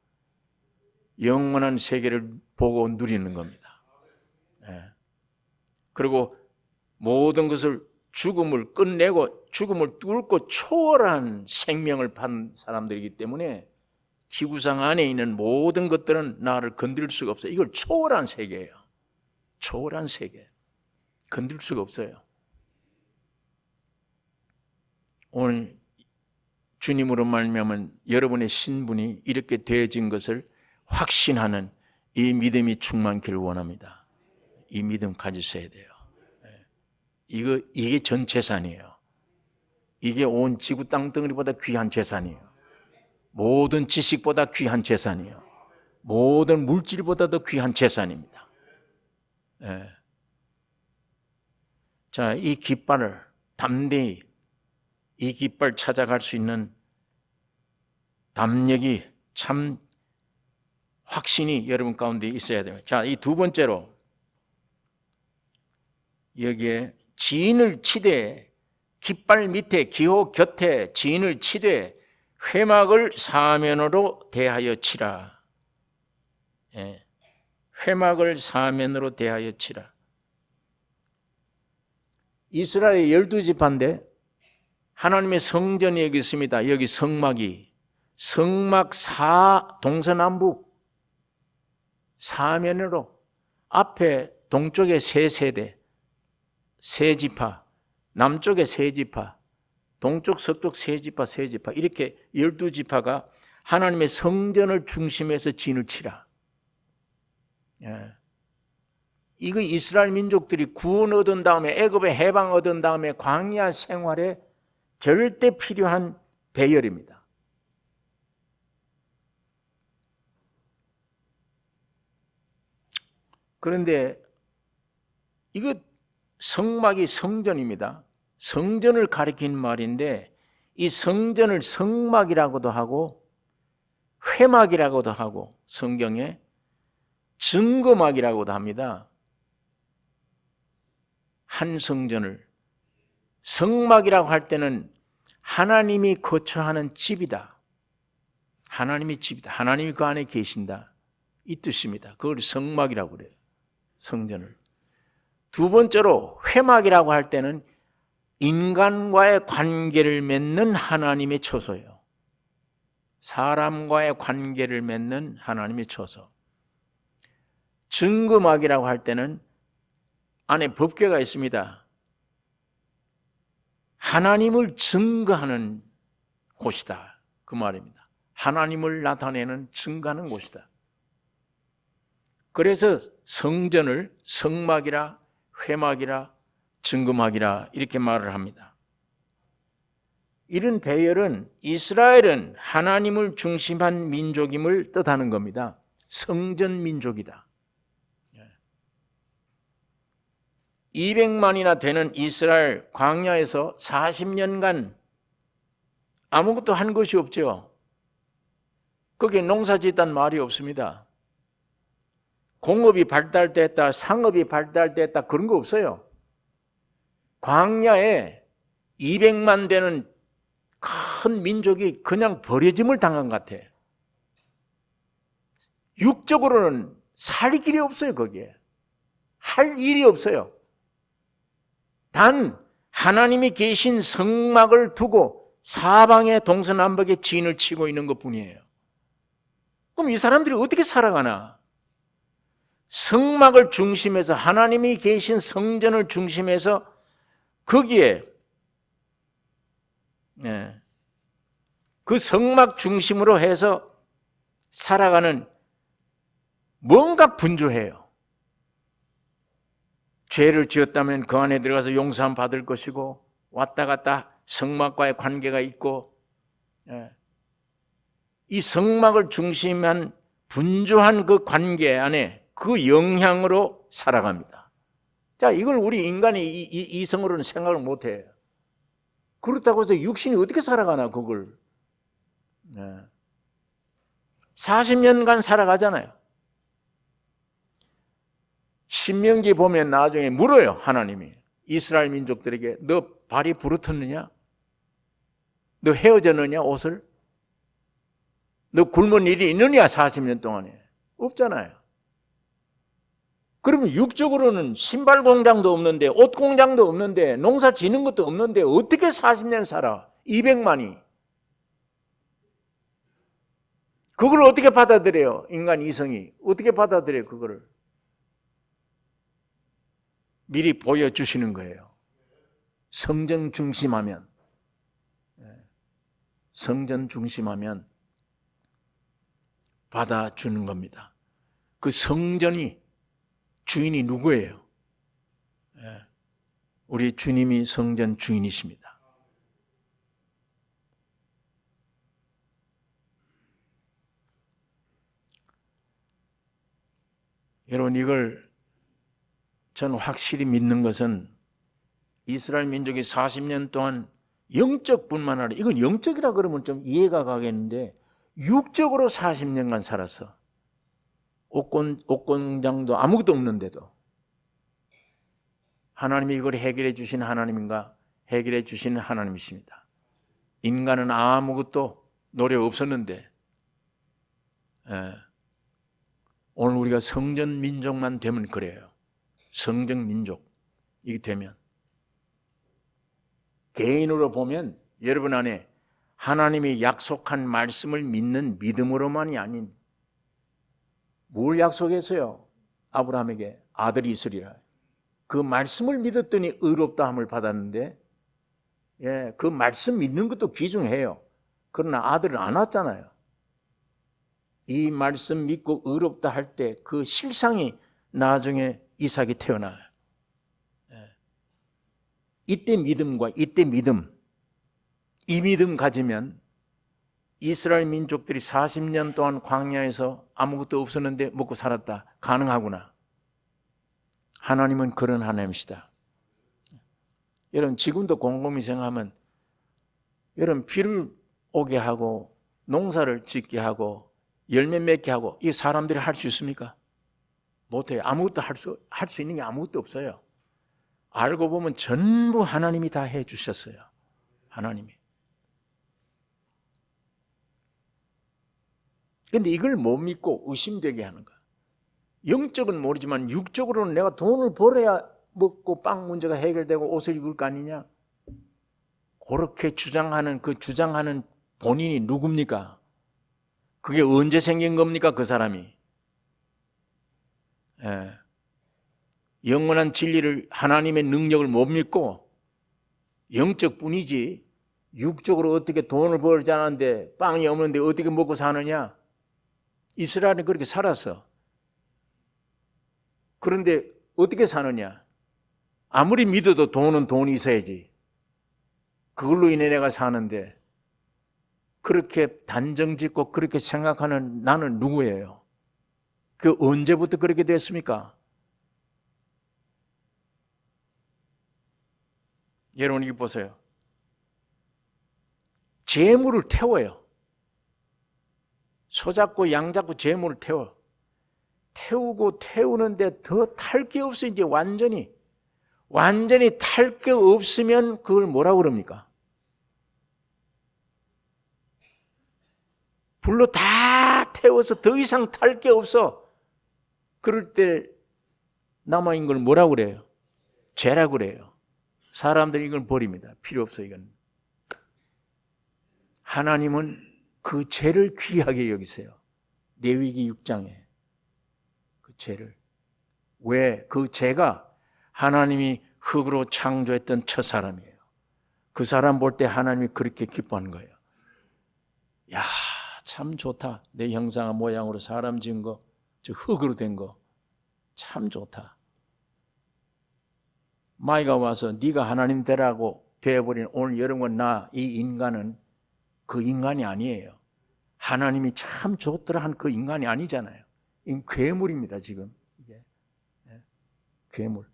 영원한 세계를 보고 누리는 겁니다. 그리고 모든 것을 죽음을 끝내고 죽음을 뚫고 초월한 생명을 받은 사람들이기 때문에 지구상 안에 있는 모든 것들은 나를 건드릴 수가 없어요. 이걸 초월한 세계예요. 초월한 세계. 건드릴 수가 없어요. 오늘 주님으로 말미암은 여러분의 신분이 이렇게 되어진 것을 확신하는 이 믿음이 충만기를 원합니다. 이 믿음 가지셔야 돼요. 이게 전 재산이에요. 이게 온 지구 땅덩어리보다 귀한 재산이에요. 모든 지식보다 귀한 재산이에요. 모든 물질보다도 귀한 재산입니다. 자, 이 깃발을 담대히 이 깃발 찾아갈 수 있는 담력이 참 확신이 여러분 가운데 있어야 돼요. 자, 이 두 번째로 여기에 지인을 치되 깃발 밑에 기호 곁에 지인을 치되 회막을 사면으로 대하여 치라. 회막을 사면으로 대하여 치라. 이스라엘의 12지파인데 하나님의 성전이 여기 있습니다. 여기 성막이 성막 동서남북 사면으로 앞에 동쪽에 세 세대 세 지파, 남쪽에 세 지파, 동쪽 서쪽 세 지파 이렇게 12지파가 하나님의 성전을 중심에서 진을 치라. 이거 이스라엘 민족들이 구원 얻은 다음에 애굽에 해방 얻은 다음에 광야 생활에 절대 필요한 배열입니다. 그런데 이거 성막이 성전입니다. 성전을 가리킨 말인데 이 성전을 성막이라고도 하고 회막이라고도 하고 성경에 증거막이라고도 합니다. 한 성전을 성막이라고 할 때는 하나님이 거처하는 집이다. 하나님이 집이다. 하나님이 그 안에 계신다. 이 뜻입니다. 그걸 성막이라고 그래요. 성전을. 두 번째로 회막이라고 할 때는 인간과의 관계를 맺는 하나님의 처소예요. 사람과의 관계를 맺는 하나님의 처소. 증거막이라고 할 때는 안에 법궤가 있습니다. 하나님을 증거하는 곳이다. 그 말입니다. 하나님을 나타내는 증거하는 곳이다. 그래서 성전을 성막이라 회막이라 증거막이라 이렇게 말을 합니다. 이런 배열은 이스라엘은 하나님을 중심한 민족임을 뜻하는 겁니다. 성전 민족이다. 200만이나 되는 이스라엘 광야에서 40년간 아무것도 한 것이 없죠. 거기에 농사 짓다는 말이 없습니다. 공업이 발달됐다, 상업이 발달됐다 그런 거 없어요. 광야에 200만 되는 큰 민족이 그냥 버려짐을 당한 것 같아. 육적으로는 살 길이 없어요. 거기에 할 일이 없어요. 단 하나님이 계신 성막을 두고 사방에 동서남북에 진을 치고 있는 것뿐이에요. 그럼 이 사람들이 어떻게 살아가나? 성막을 중심해서, 하나님이 계신 성전을 중심해서 거기에 그 성막 중심으로 해서 살아가는, 뭔가 분주해요. 죄를 지었다면 그 안에 들어가서 용서함 받을 것이고, 왔다 갔다 성막과의 관계가 있고, 이 성막을 중심한 분주한 그 관계 안에 그 영향으로 살아갑니다. 자, 이걸 우리 인간이 이성으로는 생각을 못해요. 그렇다고 해서 육신이 어떻게 살아가나, 그걸. 40년간 살아가잖아요. 신명기 보면 나중에 물어요, 하나님이. 이스라엘 민족들에게 너 발이 부르텄느냐? 너 헤어졌느냐, 옷을? 너 굶은 일이 있느냐, 40년 동안에? 없잖아요. 그러면 육적으로는 신발 공장도 없는데, 옷 공장도 없는데, 농사 지는 것도 없는데 어떻게 40년 살아? 200만이. 그걸 어떻게 받아들여요? 인간 이성이 어떻게 받아들여요? 그거를 미리 보여주시는 거예요. 성전 중심하면, 성전 중심하면 받아주는 겁니다. 그 성전이 주인이 누구예요? 우리 주님이 성전 주인이십니다. 여러분, 이걸 저는 확실히 믿는 것은 이스라엘 민족이 40년 동안 영적뿐만 아니라, 이건 영적이라 그러면 좀 이해가 가겠는데, 육적으로 40년간 살았어. 옷 공장도 아무것도 없는데도. 하나님이 이걸 해결해 주신 하나님인가? 해결해 주시는 하나님이십니다. 인간은 아무것도 노력 없었는데, 오늘 우리가 성전 민족만 되면 그래요. 성전 민족 이게 되면, 개인으로 보면 여러분 안에 하나님이 약속한 말씀을 믿는 믿음으로만이 아닌, 뭘 약속했어요? 아브라함에게 아들이 있으리라. 그 말씀을 믿었더니 의롭다함을 받았는데, 그 말씀 믿는 것도 귀중해요. 그러나 아들은 안 왔잖아요. 이 말씀 믿고 의롭다 할 때 그 실상이 나중에 이삭이 태어나요. 이때 믿음과 이때 믿음, 이 믿음 가지면 이스라엘 민족들이 40년 동안 광야에서 아무것도 없었는데 먹고 살았다, 가능하구나. 하나님은 그런 하나님이시다. 여러분, 지금도 곰곰이 생각하면, 여러분, 비를 오게 하고 농사를 짓게 하고 열매 맺게 하고, 이 사람들이 할 수 있습니까? 못해요. 아무것도 할 수 있는 게 아무것도 없어요. 알고 보면 전부 하나님이 다 해주셨어요. 하나님이. 그런데 이걸 못 믿고 의심되게 하는 거야. 영적은 모르지만 육적으로는 내가 돈을 벌어야 먹고 빵 문제가 해결되고 옷을 입을 거 아니냐? 그렇게 주장하는 본인이 누굽니까? 그게 언제 생긴 겁니까? 그 사람이. 영원한 진리를, 하나님의 능력을 못 믿고 영적 뿐이지 육적으로 어떻게 돈을 벌지 않았는데, 빵이 없는데 어떻게 먹고 사느냐? 이스라엘은 그렇게 살았어. 그런데 어떻게 사느냐? 아무리 믿어도 돈은 돈이 있어야지. 그걸로 인해 내가 사는데, 그렇게 단정짓고 그렇게 생각하는 나는 누구예요? 그 언제부터 그렇게 됐습니까? 여러분, 이거 보세요. 재물을 태워요. 소 잡고 양 잡고 재물을 태워. 태우고 태우는데 더 탈 게 없어. 이제 완전히 탈 게 없으면 그걸 뭐라고 그럽니까? 불로 다 태워서 더 이상 탈 게 없어. 그럴 때 남아있는 걸 뭐라고 그래요? 죄라고 그래요. 사람들이 이걸 버립니다. 필요 없어, 이건. 하나님은 그 죄를 귀하게 여기세요. 레위기 6장에 그 죄를. 왜? 그 죄가 하나님이 흙으로 창조했던 첫 사람이에요. 그 사람 볼 때 하나님이 그렇게 기뻐하는 거예요. 야, 참 좋다. 내 형상과 모양으로 사람 지은 거, 저 흙으로 된 거 참 좋다. 마이가 와서 네가 하나님 되라고 되어버린 오늘 여러분 나 이 인간은 그 인간이 아니에요. 하나님이 참 좋더라 한 그 인간이 아니잖아요. 이 괴물입니다 지금. 이게 괴물.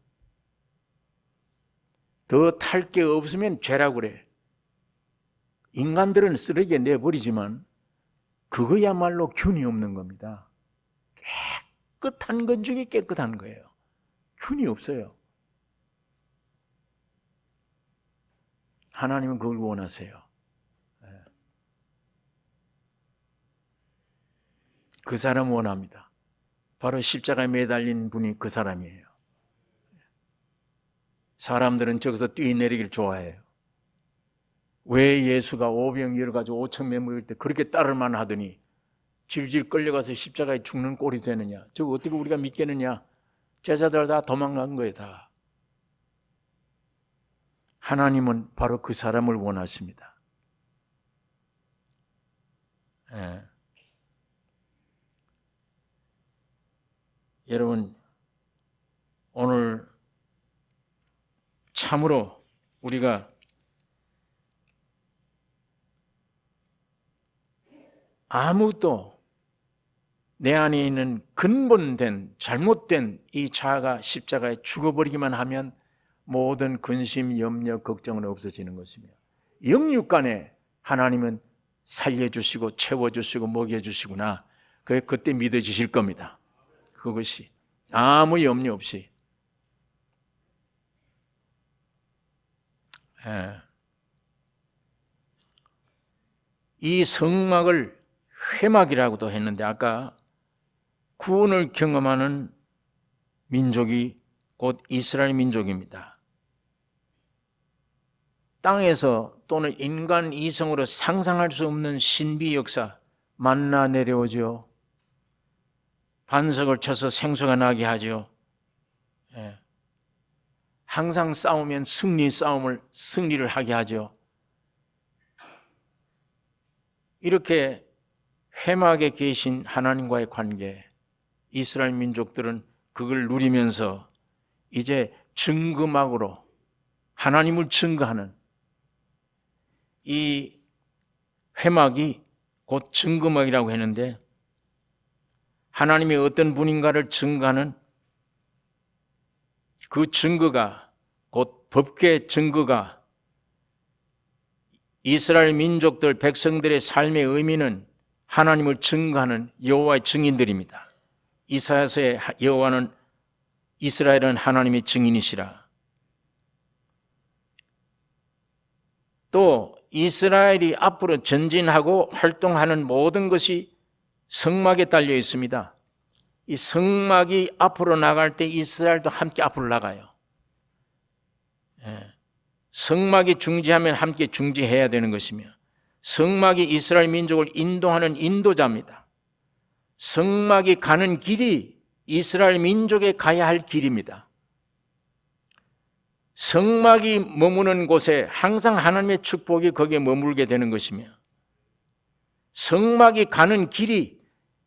더 탈 게 없으면 죄라고 그래. 인간들은 쓰레기에 내버리지만 그거야말로 균이 없는 겁니다. 깨끗한 것 중에 깨끗한 거예요. 균이 없어요. 하나님은 그걸 원하세요. 그 사람 원합니다. 바로 십자가에 매달린 분이 그 사람이에요. 사람들은 저기서 뛰내리길 좋아해요. 왜 예수가 오병 여러 가지 5천 명 모일 때 그렇게 따를만 하더니 질질 끌려가서 십자가에 죽는 꼴이 되느냐? 저거 어떻게 우리가 믿겠느냐? 제자들 다 도망간 거예요, 다. 하나님은 바로 그 사람을 원하십니다. 예. 여러분, 오늘 참으로 우리가 아무도 내 안에 있는 근본된 잘못된 이 자아가 십자가에 죽어버리기만 하면 모든 근심, 염려, 걱정은 없어지는 것이며 영육간에 하나님은 살려주시고 채워주시고 먹여주시구나. 그때 믿어지실 겁니다. 그것이 아무 염려 없이. 이 성막을 회막이라고도 했는데 아까 구원을 경험하는 민족이 곧 이스라엘 민족입니다. 땅에서 또는 인간 이성으로 상상할 수 없는 신비 역사, 만나 내려오죠. 반석을 쳐서 생수가 나게 하죠. 항상 싸우면 승리를 하게 하죠. 이렇게 회막에 계신 하나님과의 관계, 이스라엘 민족들은 그걸 누리면서 이제 증거막으로 하나님을 증거하는 이 회막이 곧 증거막이라고 했는데 하나님이 어떤 분인가를 증거하는 그 증거가 곧 법궤 증거가 이스라엘 민족들 백성들의 삶의 의미는 하나님을 증거하는 여호와의 증인들입니다. 이사야서의 여호와는 이스라엘은 하나님의 증인이시라. 또 이스라엘이 앞으로 전진하고 활동하는 모든 것이 성막에 달려 있습니다. 이 성막이 앞으로 나갈 때 이스라엘도 함께 앞으로 나가요. 성막이 중지하면 함께 중지해야 되는 것이며 성막이 이스라엘 민족을 인도하는 인도자입니다. 성막이 가는 길이 이스라엘 민족에 가야 할 길입니다. 성막이 머무는 곳에 항상 하나님의 축복이 거기에 머물게 되는 것이며 성막이 가는 길이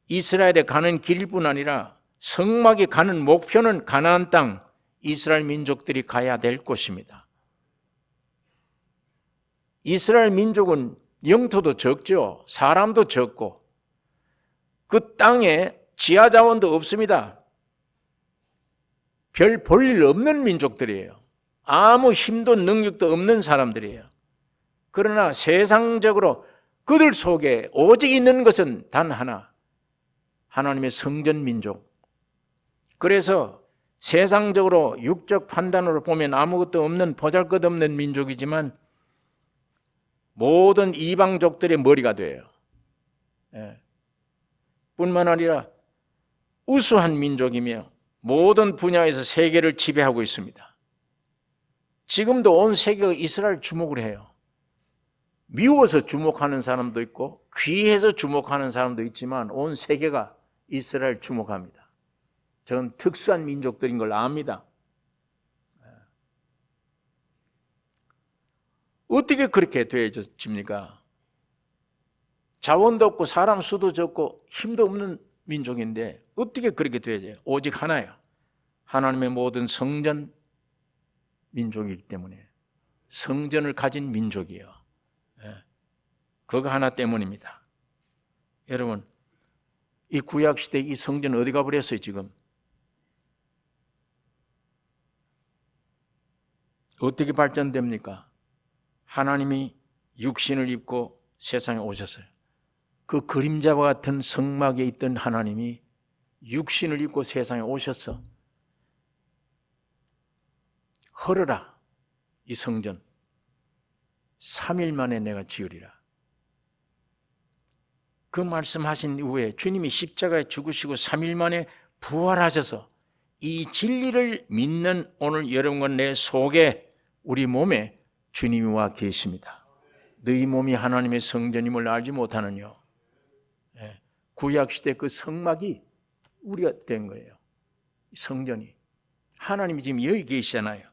이스라엘에 가는 길일 뿐 아니라 성막이 가는 목표는 가나안 땅 이스라엘 민족들이 가야 될 곳입니다. 이스라엘 민족은 영토도 적죠. 사람도 적고 그 땅에 지하 자원도 없습니다. 별 볼일 없는 민족들이에요. 아무 힘도 능력도 없는 사람들이에요. 그러나 세상적으로 그들 속에 오직 있는 것은 단 하나, 하나님의 성전 민족. 그래서 세상적으로 육적 판단으로 보면 아무것도 없는 보잘것없는 민족이지만 모든 이방족들의 머리가 돼요. 뿐만 아니라 우수한 민족이며 모든 분야에서 세계를 지배하고 있습니다. 지금도 온 세계가 이스라엘 주목을 해요. 미워서 주목하는 사람도 있고 귀해서 주목하는 사람도 있지만 온 세계가 이스라엘 주목합니다. 저는 특수한 민족들인 걸 압니다. 어떻게 그렇게 되어집니까? 자원도 없고 사람 수도 적고 힘도 없는 민족인데 어떻게 그렇게 되어져요? 오직 하나예요. 하나님의 모든 성전 민족이기 때문에 성전을 가진 민족이에요. 그거 하나 때문입니다. 여러분, 이 구약시대 이 성전 어디 가버렸어요 지금? 어떻게 발전됩니까? 하나님이 육신을 입고 세상에 오셨어요. 그 그림자와 같은 성막에 있던 하나님이 육신을 입고 세상에 오셨어. 헐어라 이 성전 3일 만에 내가 지으리라. 그 말씀하신 이후에 주님이 십자가에 죽으시고 3일 만에 부활하셔서 이 진리를 믿는 오늘 여러분과 내 속에 우리 몸에 주님이 와 계십니다. 너희 몸이 하나님의 성전임을 알지 못하느냐. 구약시대 그 성막이 우리가 된 거예요. 성전이. 하나님이 지금 여기 계시잖아요.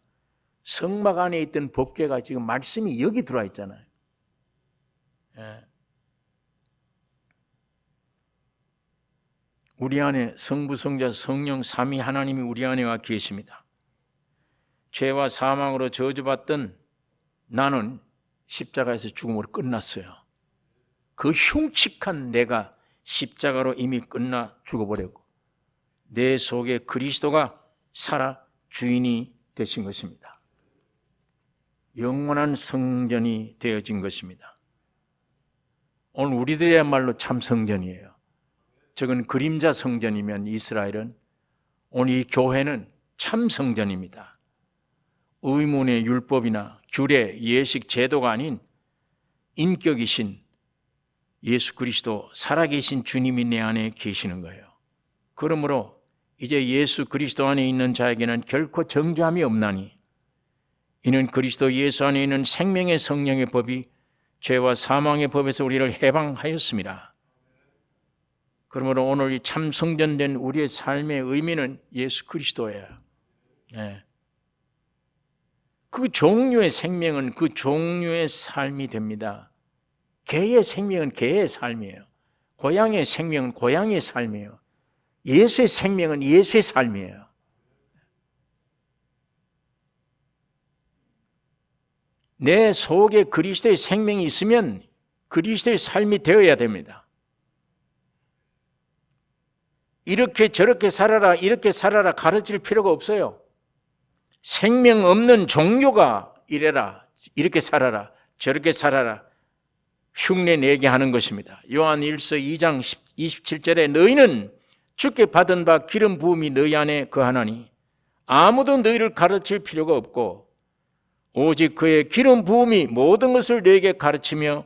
성막 안에 있던 법궤가 지금 말씀이 여기 들어와 있잖아요. 우리 안에 성부, 성자, 성령, 삼위 하나님이 우리 안에 와 계십니다. 죄와 사망으로 저주받던 나는 십자가에서 죽음으로 끝났어요. 그 흉측한 내가 십자가로 이미 끝나 죽어버렸고 내 속에 그리스도가 살아 주인이 되신 것입니다. 영원한 성전이 되어진 것입니다. 오늘 우리들이야말로 참 성전이에요. 저건 그림자 성전이면 이스라엘은 오늘 이 교회는 참 성전입니다. 의문의 율법이나 규례, 예식, 제도가 아닌 인격이신 예수 그리스도 살아계신 주님이 내 안에 계시는 거예요. 그러므로 이제 예수 그리스도 안에 있는 자에게는 결코 정죄함이 없나니 이는 그리스도 예수 안에 있는 생명의 성령의 법이 죄와 사망의 법에서 우리를 해방하였습니다. 그러므로 오늘 이 참 성전된 우리의 삶의 의미는 예수 그리스도예요. 그 종류의 생명은 그 종류의 삶이 됩니다. 개의 생명은 개의 삶이에요. 고양이의 생명은 고양이의 삶이에요. 예수의 생명은 예수의 삶이에요. 내 속에 그리스도의 생명이 있으면 그리스도의 삶이 되어야 됩니다. 이렇게 저렇게 살아라, 이렇게 살아라 가르칠 필요가 없어요. 생명 없는 종교가 이래라, 이렇게 살아라, 저렇게 살아라 흉내 내게 하는 것입니다. 요한 1서 2장 27절에 너희는 주께 받은 바 기름 부음이 너희 안에 거하나니 아무도 너희를 가르칠 필요가 없고 오직 그의 기름 부음이 모든 것을 너희에게 가르치며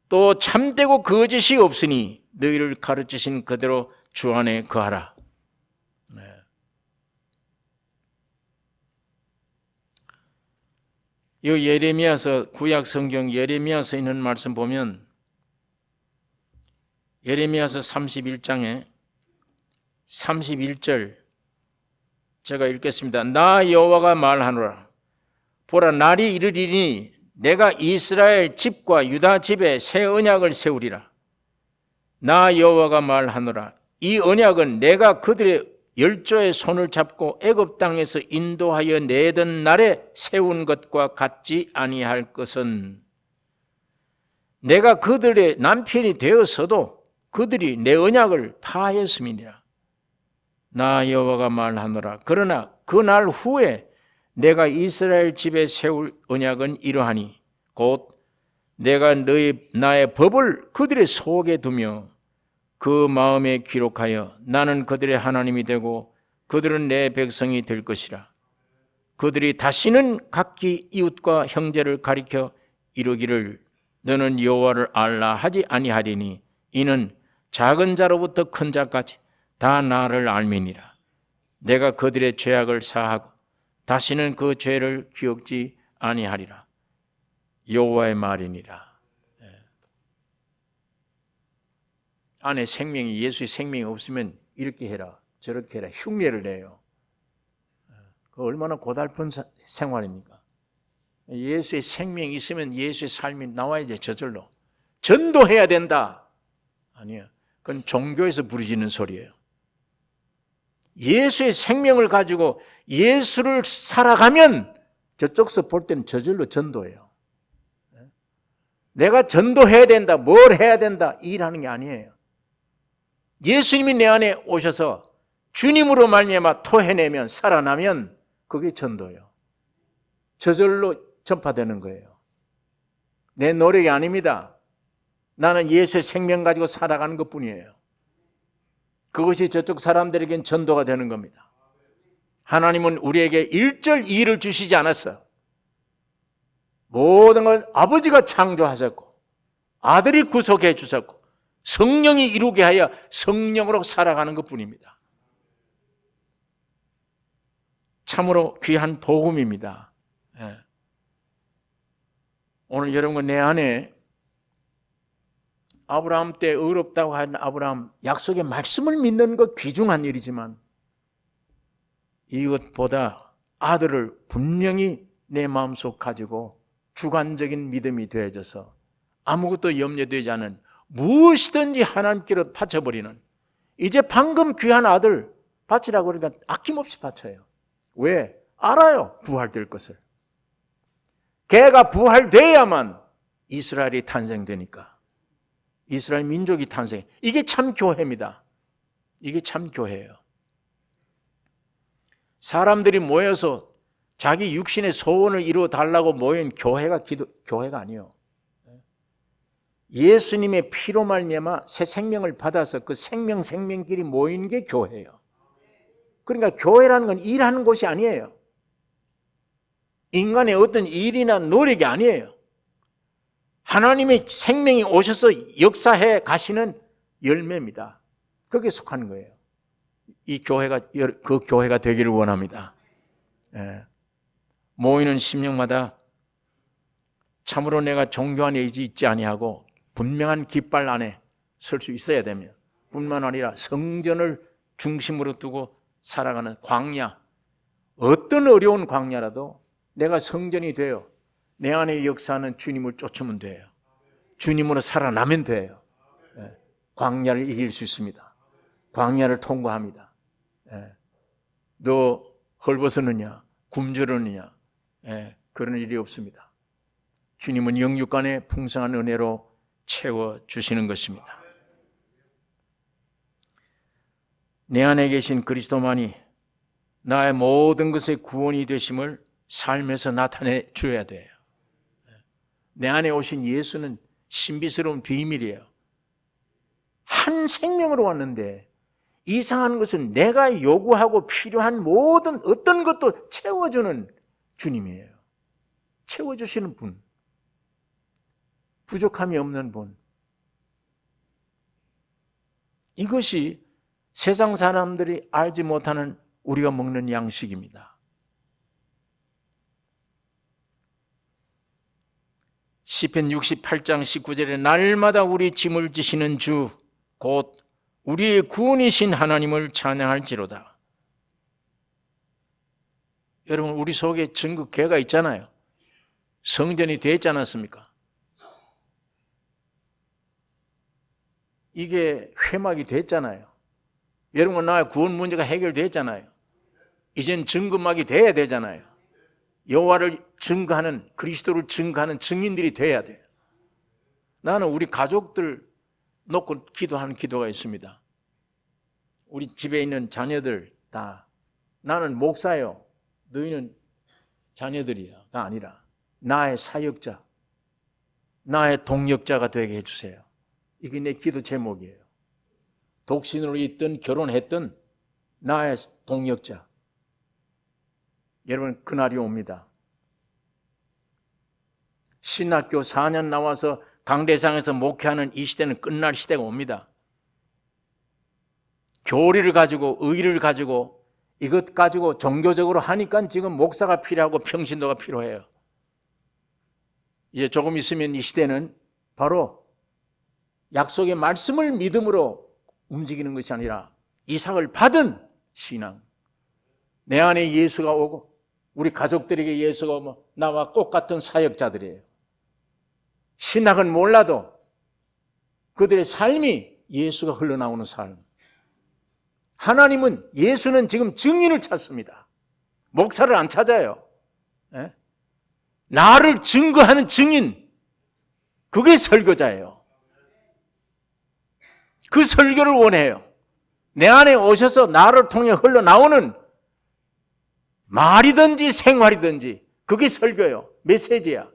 또 참되고 거짓이 없으니 너희를 가르치신 그대로 주 안에 거하라. 이 예레미야서 구약 성경 예레미야서 있는 말씀 보면 예레미야서 31장에 31절 제가 읽겠습니다. 나 여호와가 말하노라. 보라 날이 이르리니 내가 이스라엘 집과 유다 집에 새 언약을 세우리라. 나 여호와가 말하노라. 이 언약은 내가 그들의 열조의 손을 잡고 애굽 땅에서 인도하여 내던 날에 세운 것과 같지 아니할 것은 내가 그들의 남편이 되었어도 그들이 내 언약을 파하였음이니라. 나 여호와가 말하노라. 그러나 그 날 후에 내가 이스라엘 집에 세울 언약은 이러하니 곧 내가 나의 법을 그들의 속에 두며 그 마음에 기록하여 나는 그들의 하나님이 되고 그들은 내 백성이 될 것이라. 그들이 다시는 각기 이웃과 형제를 가리켜 이르기를 너는 여호와를 알라 하지 아니하리니 이는 작은 자로부터 큰 자까지 다 나를 알미니라. 내가 그들의 죄악을 사하고 다시는 그 죄를 기억지 아니하리라. 여호와의 말이니라. 안에 생명이, 예수의 생명이 없으면 이렇게 해라 저렇게 해라 흉내를 내요. 그 얼마나 고달픈 생활입니까? 예수의 생명이 있으면 예수의 삶이 나와야지. 저절로 전도해야 된다. 아니요, 그건 종교에서 부르짖는 소리예요. 예수의 생명을 가지고 예수를 살아가면 저쪽서 볼 때는 저절로 전도예요. 내가 전도해야 된다, 뭘 해야 된다 일하는 게 아니에요. 예수님이 내 안에 오셔서 주님으로 말미암아 토해내면, 살아나면 그게 전도예요. 저절로 전파되는 거예요. 내 노력이 아닙니다. 나는 예수의 생명 가지고 살아가는 것뿐이에요. 그것이 저쪽 사람들에겐 전도가 되는 겁니다. 하나님은 우리에게 일절 이의를 주시지 않았어요. 모든 걸 아버지가 창조하셨고 아들이 구속해 주셨고 성령이 이루게 하여 성령으로 살아가는 것뿐입니다. 참으로 귀한 복음입니다. 오늘 여러분, 내 안에 아브라함 때 의롭다고 한 아브라함, 약속의 말씀을 믿는 것 귀중한 일이지만 이것보다 아들을 분명히 내 마음속 가지고 주관적인 믿음이 되어져서 아무것도 염려되지 않은 무엇이든지 하나님께로 바쳐버리는, 이제 방금 귀한 아들 바치라고 그러니까 아낌없이 바쳐요. 왜? 알아요, 부활될 것을. 걔가 부활돼야만 이스라엘이 탄생되니까. 이스라엘 민족이 탄생. 이게 참 교회입니다. 이게 참 교회예요. 사람들이 모여서 자기 육신의 소원을 이루어 달라고 모인 교회가 아니에요. 예수님의 피로 말미암아 새 생명을 받아서 그 생명끼리 모인 게 교회예요. 그러니까 교회라는 건 일하는 곳이 아니에요. 인간의 어떤 일이나 노력이 아니에요. 하나님의 생명이 오셔서 역사해 가시는 열매입니다. 거기에 속하는 거예요. 이 교회가 그 교회가 되기를 원합니다. 모이는 심령마다 참으로 내가 종교 안에 있지 아니하고 분명한 깃발 안에 설 수 있어야 되며, 뿐만 아니라 성전을 중심으로 두고 살아가는 광야, 어떤 어려운 광야라도 내가 성전이 되어 내 안에 역사하는 주님을 쫓으면 돼요. 주님으로 살아나면 돼요. 광야를 이길 수 있습니다. 광야를 통과합니다. 너 헐벗었느냐, 굶주렸느냐, 그런 일이 없습니다. 주님은 영육간에 풍성한 은혜로 채워주시는 것입니다. 내 안에 계신 그리스도만이 나의 모든 것의 구원이 되심을 삶에서 나타내 줘야 돼요. 내 안에 오신 예수는 신비스러운 비밀이에요. 한 생명으로 왔는데 이상한 것은 내가 요구하고 필요한 모든 어떤 것도 채워주는 주님이에요. 채워주시는 분, 부족함이 없는 분. 이것이 세상 사람들이 알지 못하는 우리가 먹는 양식입니다. 시편 68장 19절에 날마다 우리 짐을 지시는 주 곧 우리의 구원이신 하나님을 찬양할지로다. 여러분, 우리 속에 전국 교회가 있잖아요. 성전이 되지 않았습니까? 이게 회막이 됐잖아요. 여러분, 나의 구원 문제가 해결됐잖아요. 이젠 증거막이 돼야 되잖아요. 여호와를 증거하는, 그리스도를 증거하는 증인들이 돼야 돼요. 나는 우리 가족들 놓고 기도하는 기도가 있습니다. 우리 집에 있는 자녀들 다, 나는 목사요, 너희는 자녀들이야가 아니라 나의 사역자, 나의 동역자가 되게 해주세요. 이게 내 기도 제목이에요. 독신으로 있든 결혼했든 나의 동역자. 여러분, 그날이 옵니다. 신학교 4년 나와서 강대상에서 목회하는 이 시대는 끝날 시대가 옵니다. 교리를 가지고 의리를 가지고 이것 가지고 종교적으로 하니까 지금 목사가 필요하고 평신도가 필요해요. 이제 조금 있으면 이 시대는 바로 약속의 말씀을 믿음으로 움직이는 것이 아니라 이삭을 받은 신앙. 내 안에 예수가 오고 우리 가족들에게 예수가 오면 나와 똑같은 사역자들이에요. 신학은 몰라도 그들의 삶이 예수가 흘러나오는 삶. 하나님은 예수는 지금 증인을 찾습니다. 목사를 안 찾아요. 예? 나를 증거하는 증인, 그게 설교자예요. 그 설교를 원해요. 내 안에 오셔서 나를 통해 흘러나오는 말이든지 생활이든지 그게 설교예요. 메시지야.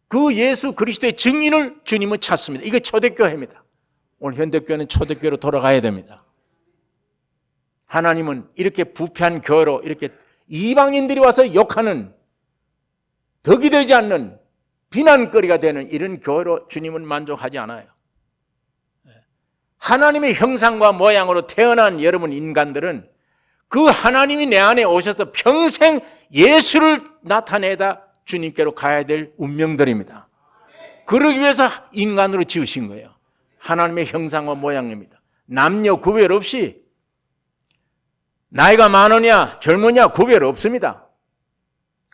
그 예수 그리스도의 증인을 주님은 찾습니다. 이게 초대교회입니다. 오늘 현대교회는 초대교회로 돌아가야 됩니다. 하나님은 이렇게 부패한 교회로 이렇게 이방인들이 와서 욕하는, 덕이 되지 않는, 비난거리가 되는 이런 교회로 주님은 만족하지 않아요. 하나님의 형상과 모양으로 태어난 여러분 인간들은 그 하나님이 내 안에 오셔서 평생 예수를 나타내다 주님께로 가야 될 운명들입니다. 그러기 위해서 인간으로 지으신 거예요. 하나님의 형상과 모양입니다. 남녀 구별 없이, 나이가 많으냐 젊으냐 구별 없습니다.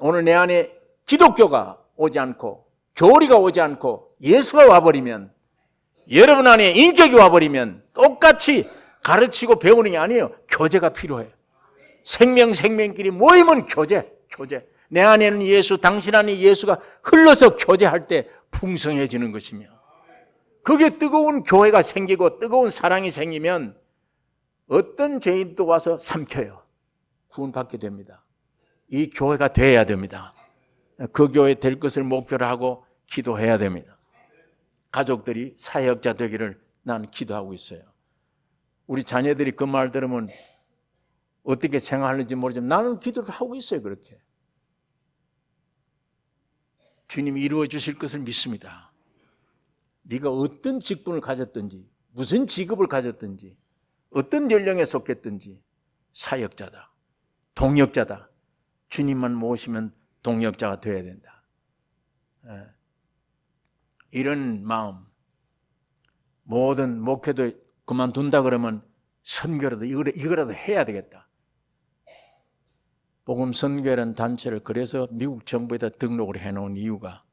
오늘 내 안에 기독교가 오지 않고 교리가 오지 않고 예수가 와버리면, 여러분 안에 인격이 와버리면 똑같이 가르치고 배우는 게 아니에요. 교제가 필요해요. 생명끼리 모이면 교제. 내 안에는 예수, 당신 안에 예수가 흘러서 교제할 때 풍성해지는 것이며, 그게 뜨거운 교회가 생기고 뜨거운 사랑이 생기면 어떤 죄인도 와서 삼켜요. 구원받게 됩니다. 이 교회가 돼야 됩니다. 그 교회 될 것을 목표로 하고 기도해야 됩니다. 가족들이 사역자 되기를 나는 기도하고 있어요. 우리 자녀들이 그 말 들으면 어떻게 생각하는지 모르지만 나는 기도를 하고 있어요. 그렇게 주님이 이루어 주실 것을 믿습니다. 네가 어떤 직분을 가졌든지, 무슨 직업을 가졌든지, 어떤 연령에 속했든지 사역자다, 동역자다. 주님만 모시면 동역자가 되어야 된다. 이런 마음, 모든 목회도 그만둔다 그러면 선교라도 이거라도 해야 되겠다. 복음 선교라는 단체를 그래서 미국 정부에다 등록을 해놓은 이유가,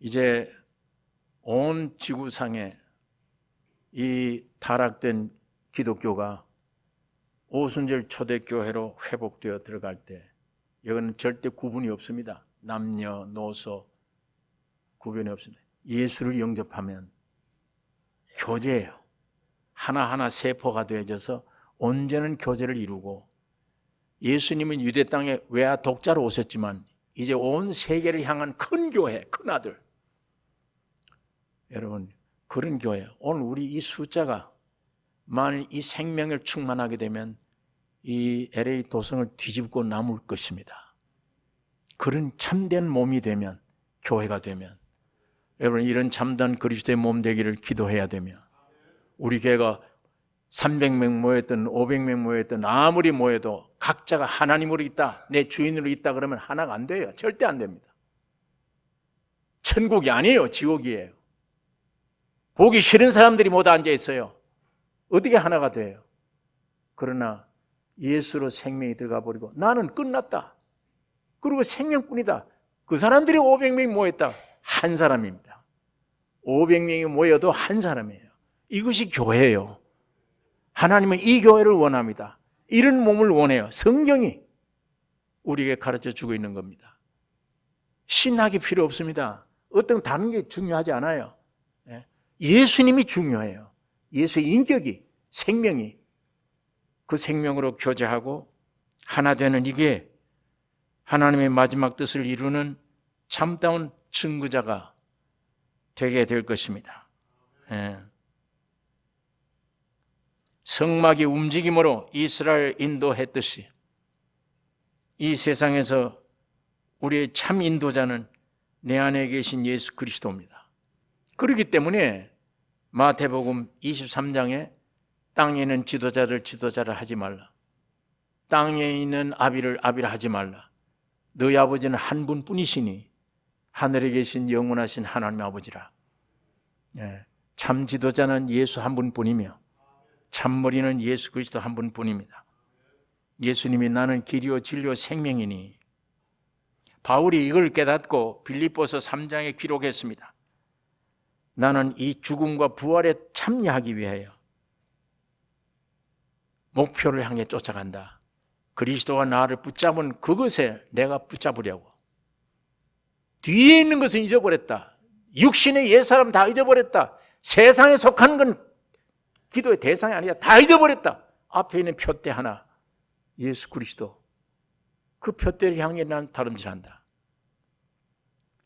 이제 온 지구상에 이 타락된 기독교가 오순절 초대교회로 회복되어 들어갈 때 여기는 절대 구분이 없습니다. 남녀, 노소 구분이 없습니다. 예수를 영접하면 교제예요. 하나하나 세포가 되어져서 온전한 교제를 이루고, 예수님은 유대 땅에 외아 독자로 오셨지만 이제 온 세계를 향한 큰 교회, 큰 아들. 여러분, 그런 교회, 오늘 우리 이 숫자가 만일 이 생명을 충만하게 되면 이 LA 도성을 뒤집고 남을 것입니다. 그런 참된 몸이 되면, 교회가 되면, 여러분 이런 참된 그리스도의 몸 되기를 기도해야 되며, 우리 교회가 300명 모였든 500명 모였든 아무리 모여도 각자가 하나님으로 있다, 내 주인으로 있다 그러면 하나가 안 돼요. 절대 안 됩니다. 천국이 아니에요. 지옥이에요. 보기 싫은 사람들이 모두 앉아 있어요. 어떻게 하나가 돼요? 그러나 예수로 생명이 들어가 버리고 나는 끝났다, 그리고 생명뿐이다. 그 사람들이 500명이 모였다. 한 사람입니다. 500명이 모여도 한 사람이에요. 이것이 교회예요. 하나님은 이 교회를 원합니다. 이런 몸을 원해요. 성경이 우리에게 가르쳐 주고 있는 겁니다. 신학이 필요 없습니다. 어떤 다른 게 중요하지 않아요. 예수님이 중요해요. 예수의 인격이, 생명이, 그 생명으로 교제하고 하나 되는 이게 하나님의 마지막 뜻을 이루는 참다운 증거자가 되게 될 것입니다. 성막이 움직임으로 이스라엘 인도했듯이 이 세상에서 우리의 참 인도자는 내 안에 계신 예수 그리스도입니다. 그렇기 때문에 마태복음 23장에 땅에 있는 지도자를 하지 말라, 땅에 있는 아비를 하지 말라, 너희 아버지는 한 분뿐이시니 하늘에 계신 영원하신 하나님 아버지라. 참 지도자는 예수 한 분뿐이며 참머리는 예수 그리스도 한 분뿐입니다. 예수님이 나는 길이요 진리요 생명이니. 바울이 이걸 깨닫고 빌립보서 3장에 기록했습니다. 나는 이 죽음과 부활에 참여하기 위하여 목표를 향해 쫓아간다. 그리스도가 나를 붙잡은 그것에 내가 붙잡으려고. 뒤에 있는 것은 잊어버렸다. 육신의 옛사람 다 잊어버렸다. 세상에 속한 건 기도의 대상이 아니라 다 잊어버렸다. 앞에 있는 표대 하나, 예수 그리스도. 그 표대를 향해 난 다름질한다.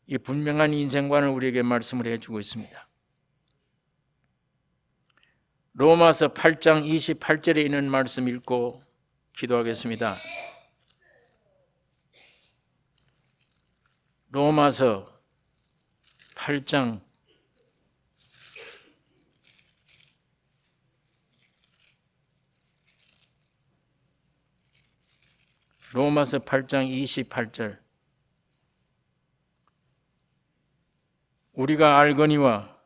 이 분명한 인생관을 우리에게 말씀을 해주고 있습니다. 로마서 8장 28절에 있는 말씀 읽고 기도하겠습니다. 로마서 8장 28절. 우리가 알거니와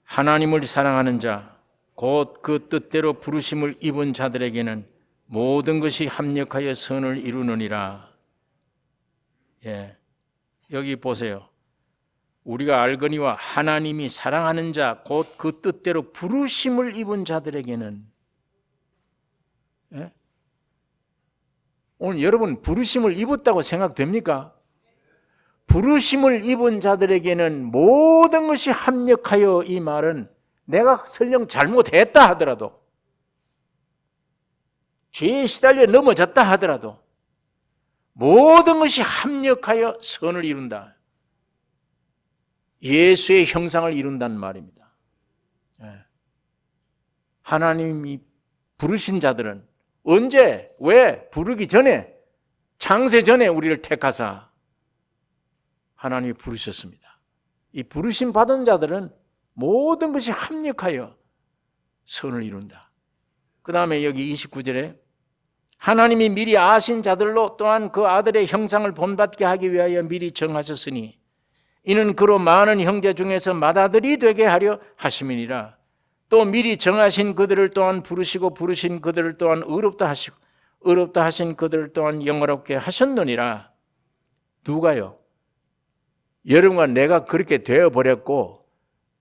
하나님을 사랑하는 자 곧 그 뜻대로 부르심을 입은 자들에게는 모든 것이 합력하여 선을 이루느니라. 여기 보세요. 우리가 알거니와 하나님이 사랑하는 자 곧 그 뜻대로 부르심을 입은 자들에게는. 오늘 여러분 부르심을 입었다고 생각됩니까? 부르심을 입은 자들에게는 모든 것이 합력하여, 이 말은 내가 설령 잘못했다 하더라도, 죄에 시달려 넘어졌다 하더라도 모든 것이 합력하여 선을 이룬다. 예수의 형상을 이룬다는 말입니다. 하나님이 부르신 자들은 언제, 왜? 부르기 전에, 창세 전에 우리를 택하사 하나님이 부르셨습니다. 이 부르심 받은 자들은 모든 것이 합력하여 선을 이룬다. 그 다음에 여기 29절에 하나님이 미리 아신 자들로 또한 그 아들의 형상을 본받게 하기 위하여 미리 정하셨으니 이는 그로 많은 형제 중에서 맏아들이 되게 하려 하심이니라. 또 미리 정하신 그들을 또한 부르시고 부르신 그들을 또한 의롭다 하시고 의롭다 하신 그들을 또한 영화롭게 하셨느니라. 누가요? 여러분과 내가 그렇게 되어버렸고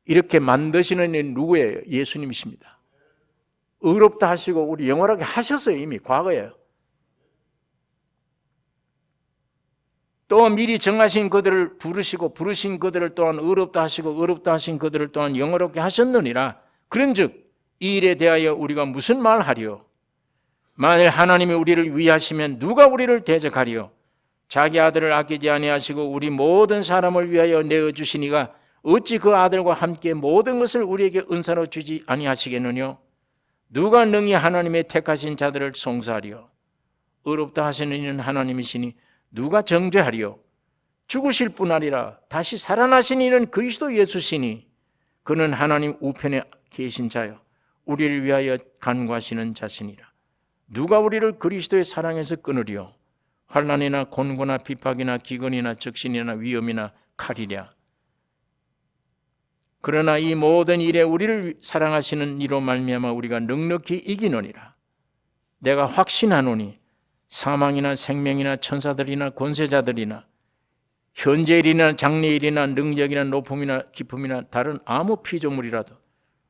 이렇게 만드시는 이는 누구예요? 예수님이십니다. 의롭다 하시고 우리 영원하게 하셨어요. 이미 과거에요. 또 미리 정하신 그들을 부르시고 부르신 그들을 또한 의롭다 하시고 의롭다 하신 그들을 또한 영원하게 하셨느니라. 그런즉 이 일에 대하여 우리가 무슨 말하리요? 만일 하나님이 우리를 위하시면 누가 우리를 대적하리요? 자기 아들을 아끼지 아니하시고 우리 모든 사람을 위하여 내어주시니가 어찌 그 아들과 함께 모든 것을 우리에게 은사로 주지 아니하시겠느냐? 누가 능히 하나님의 택하신 자들을 송사하리요? 의롭다 하시는 이는 하나님이시니 누가 정죄하리요? 죽으실 뿐 아니라 다시 살아나신 이는 그리스도 예수시니 그는 하나님 우편에 계신 자요 우리를 위하여 간구하시는 자시니라. 누가 우리를 그리스도의 사랑에서 끊으리요? 환난이나 곤고나 비박이나 기근이나 적신이나 위험이나 칼이랴. 그러나 이 모든 일에 우리를 사랑하시는 이로 말미암아 우리가 넉넉히 이기느니라. 내가 확신하노니 사망이나 생명이나 천사들이나 권세자들이나 현재일이나 장래일이나 능력이나 높음이나 깊음이나 다른 아무 피조물이라도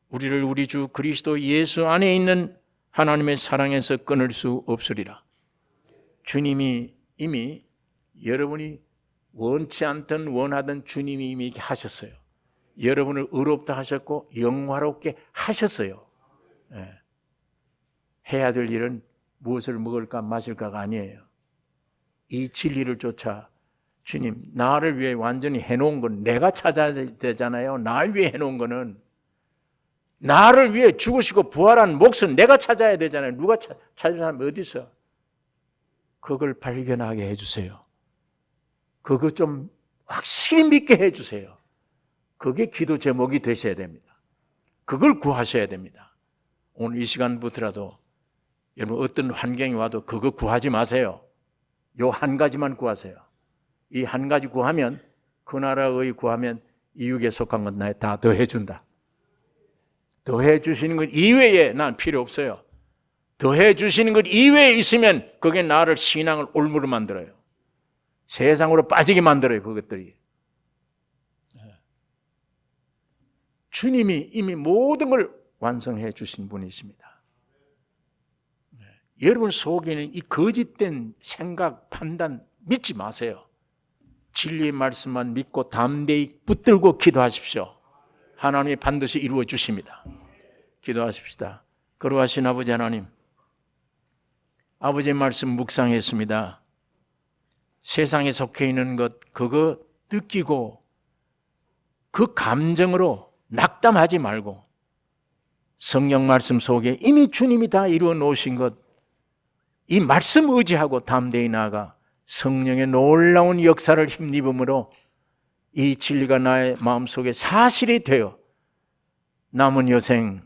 우리를 우리 주 그리스도 예수 안에 있는 하나님의 사랑에서 끊을 수 없으리라. 주님이 이미 여러분이 원치 않든 원하든 주님이 이미 하셨어요. 여러분을 의롭다 하셨고 영화롭게 하셨어요. 해야 될 일은 무엇을 먹을까 마실까가 아니에요. 이 진리를 쫓아 주님, 나를 위해 완전히 해놓은 건 내가 찾아야 되잖아요. 나를 위해 해놓은 거는 나를 위해 죽으시고 부활한 몫은 내가 찾아야 되잖아요. 누가 찾을 사람이 어디 있어? 그걸 발견하게 해주세요. 그거 좀 확실히 믿게 해주세요. 그게 기도 제목이 되셔야 됩니다. 그걸 구하셔야 됩니다. 오늘 이 시간부터라도 여러분 어떤 환경이 와도 그거 구하지 마세요. 요 한 가지만 구하세요. 이 한 가지 구하면, 그 나라의 구하면 이 육에 속한 건 나에 다 더해 준다. 더해 주시는 것 이외에 난 필요 없어요. 더해 주시는 것 이외에 있으면 그게 나를 신앙을 올무로 만들어요. 세상으로 빠지게 만들어요, 그것들이. 주님이 이미 모든 걸 완성해 주신 분이십니다. 여러분 속에는 이 거짓된 생각, 판단 믿지 마세요. 진리의 말씀만 믿고 담대히 붙들고 기도하십시오. 하나님이 반드시 이루어 주십니다. 기도하십시다. 거룩하신 아버지 하나님, 아버지의 말씀 묵상했습니다. 세상에 속해 있는 것 그거 느끼고 그 감정으로 낙담하지 말고 성령 말씀 속에 이미 주님이 다 이루어 놓으신 것, 이 말씀 의지하고 담대히 나아가 성령의 놀라운 역사를 힘입음으로 이 진리가 나의 마음속에 사실이 되어 남은 여생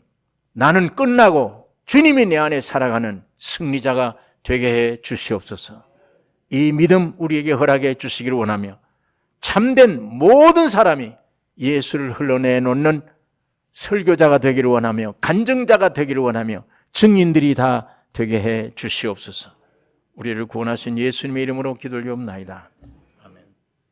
나는 끝나고 주님이 내 안에 살아가는 승리자가 되게 해 주시옵소서. 이 믿음 우리에게 허락해 주시기를 원하며 참된 모든 사람이 예수를 흘러내놓는 설교자가 되기를 원하며 간증자가 되기를 원하며 증인들이 다 되게 해 주시옵소서. 우리를 구원하신 예수님의 이름으로 기도드리옵나이다.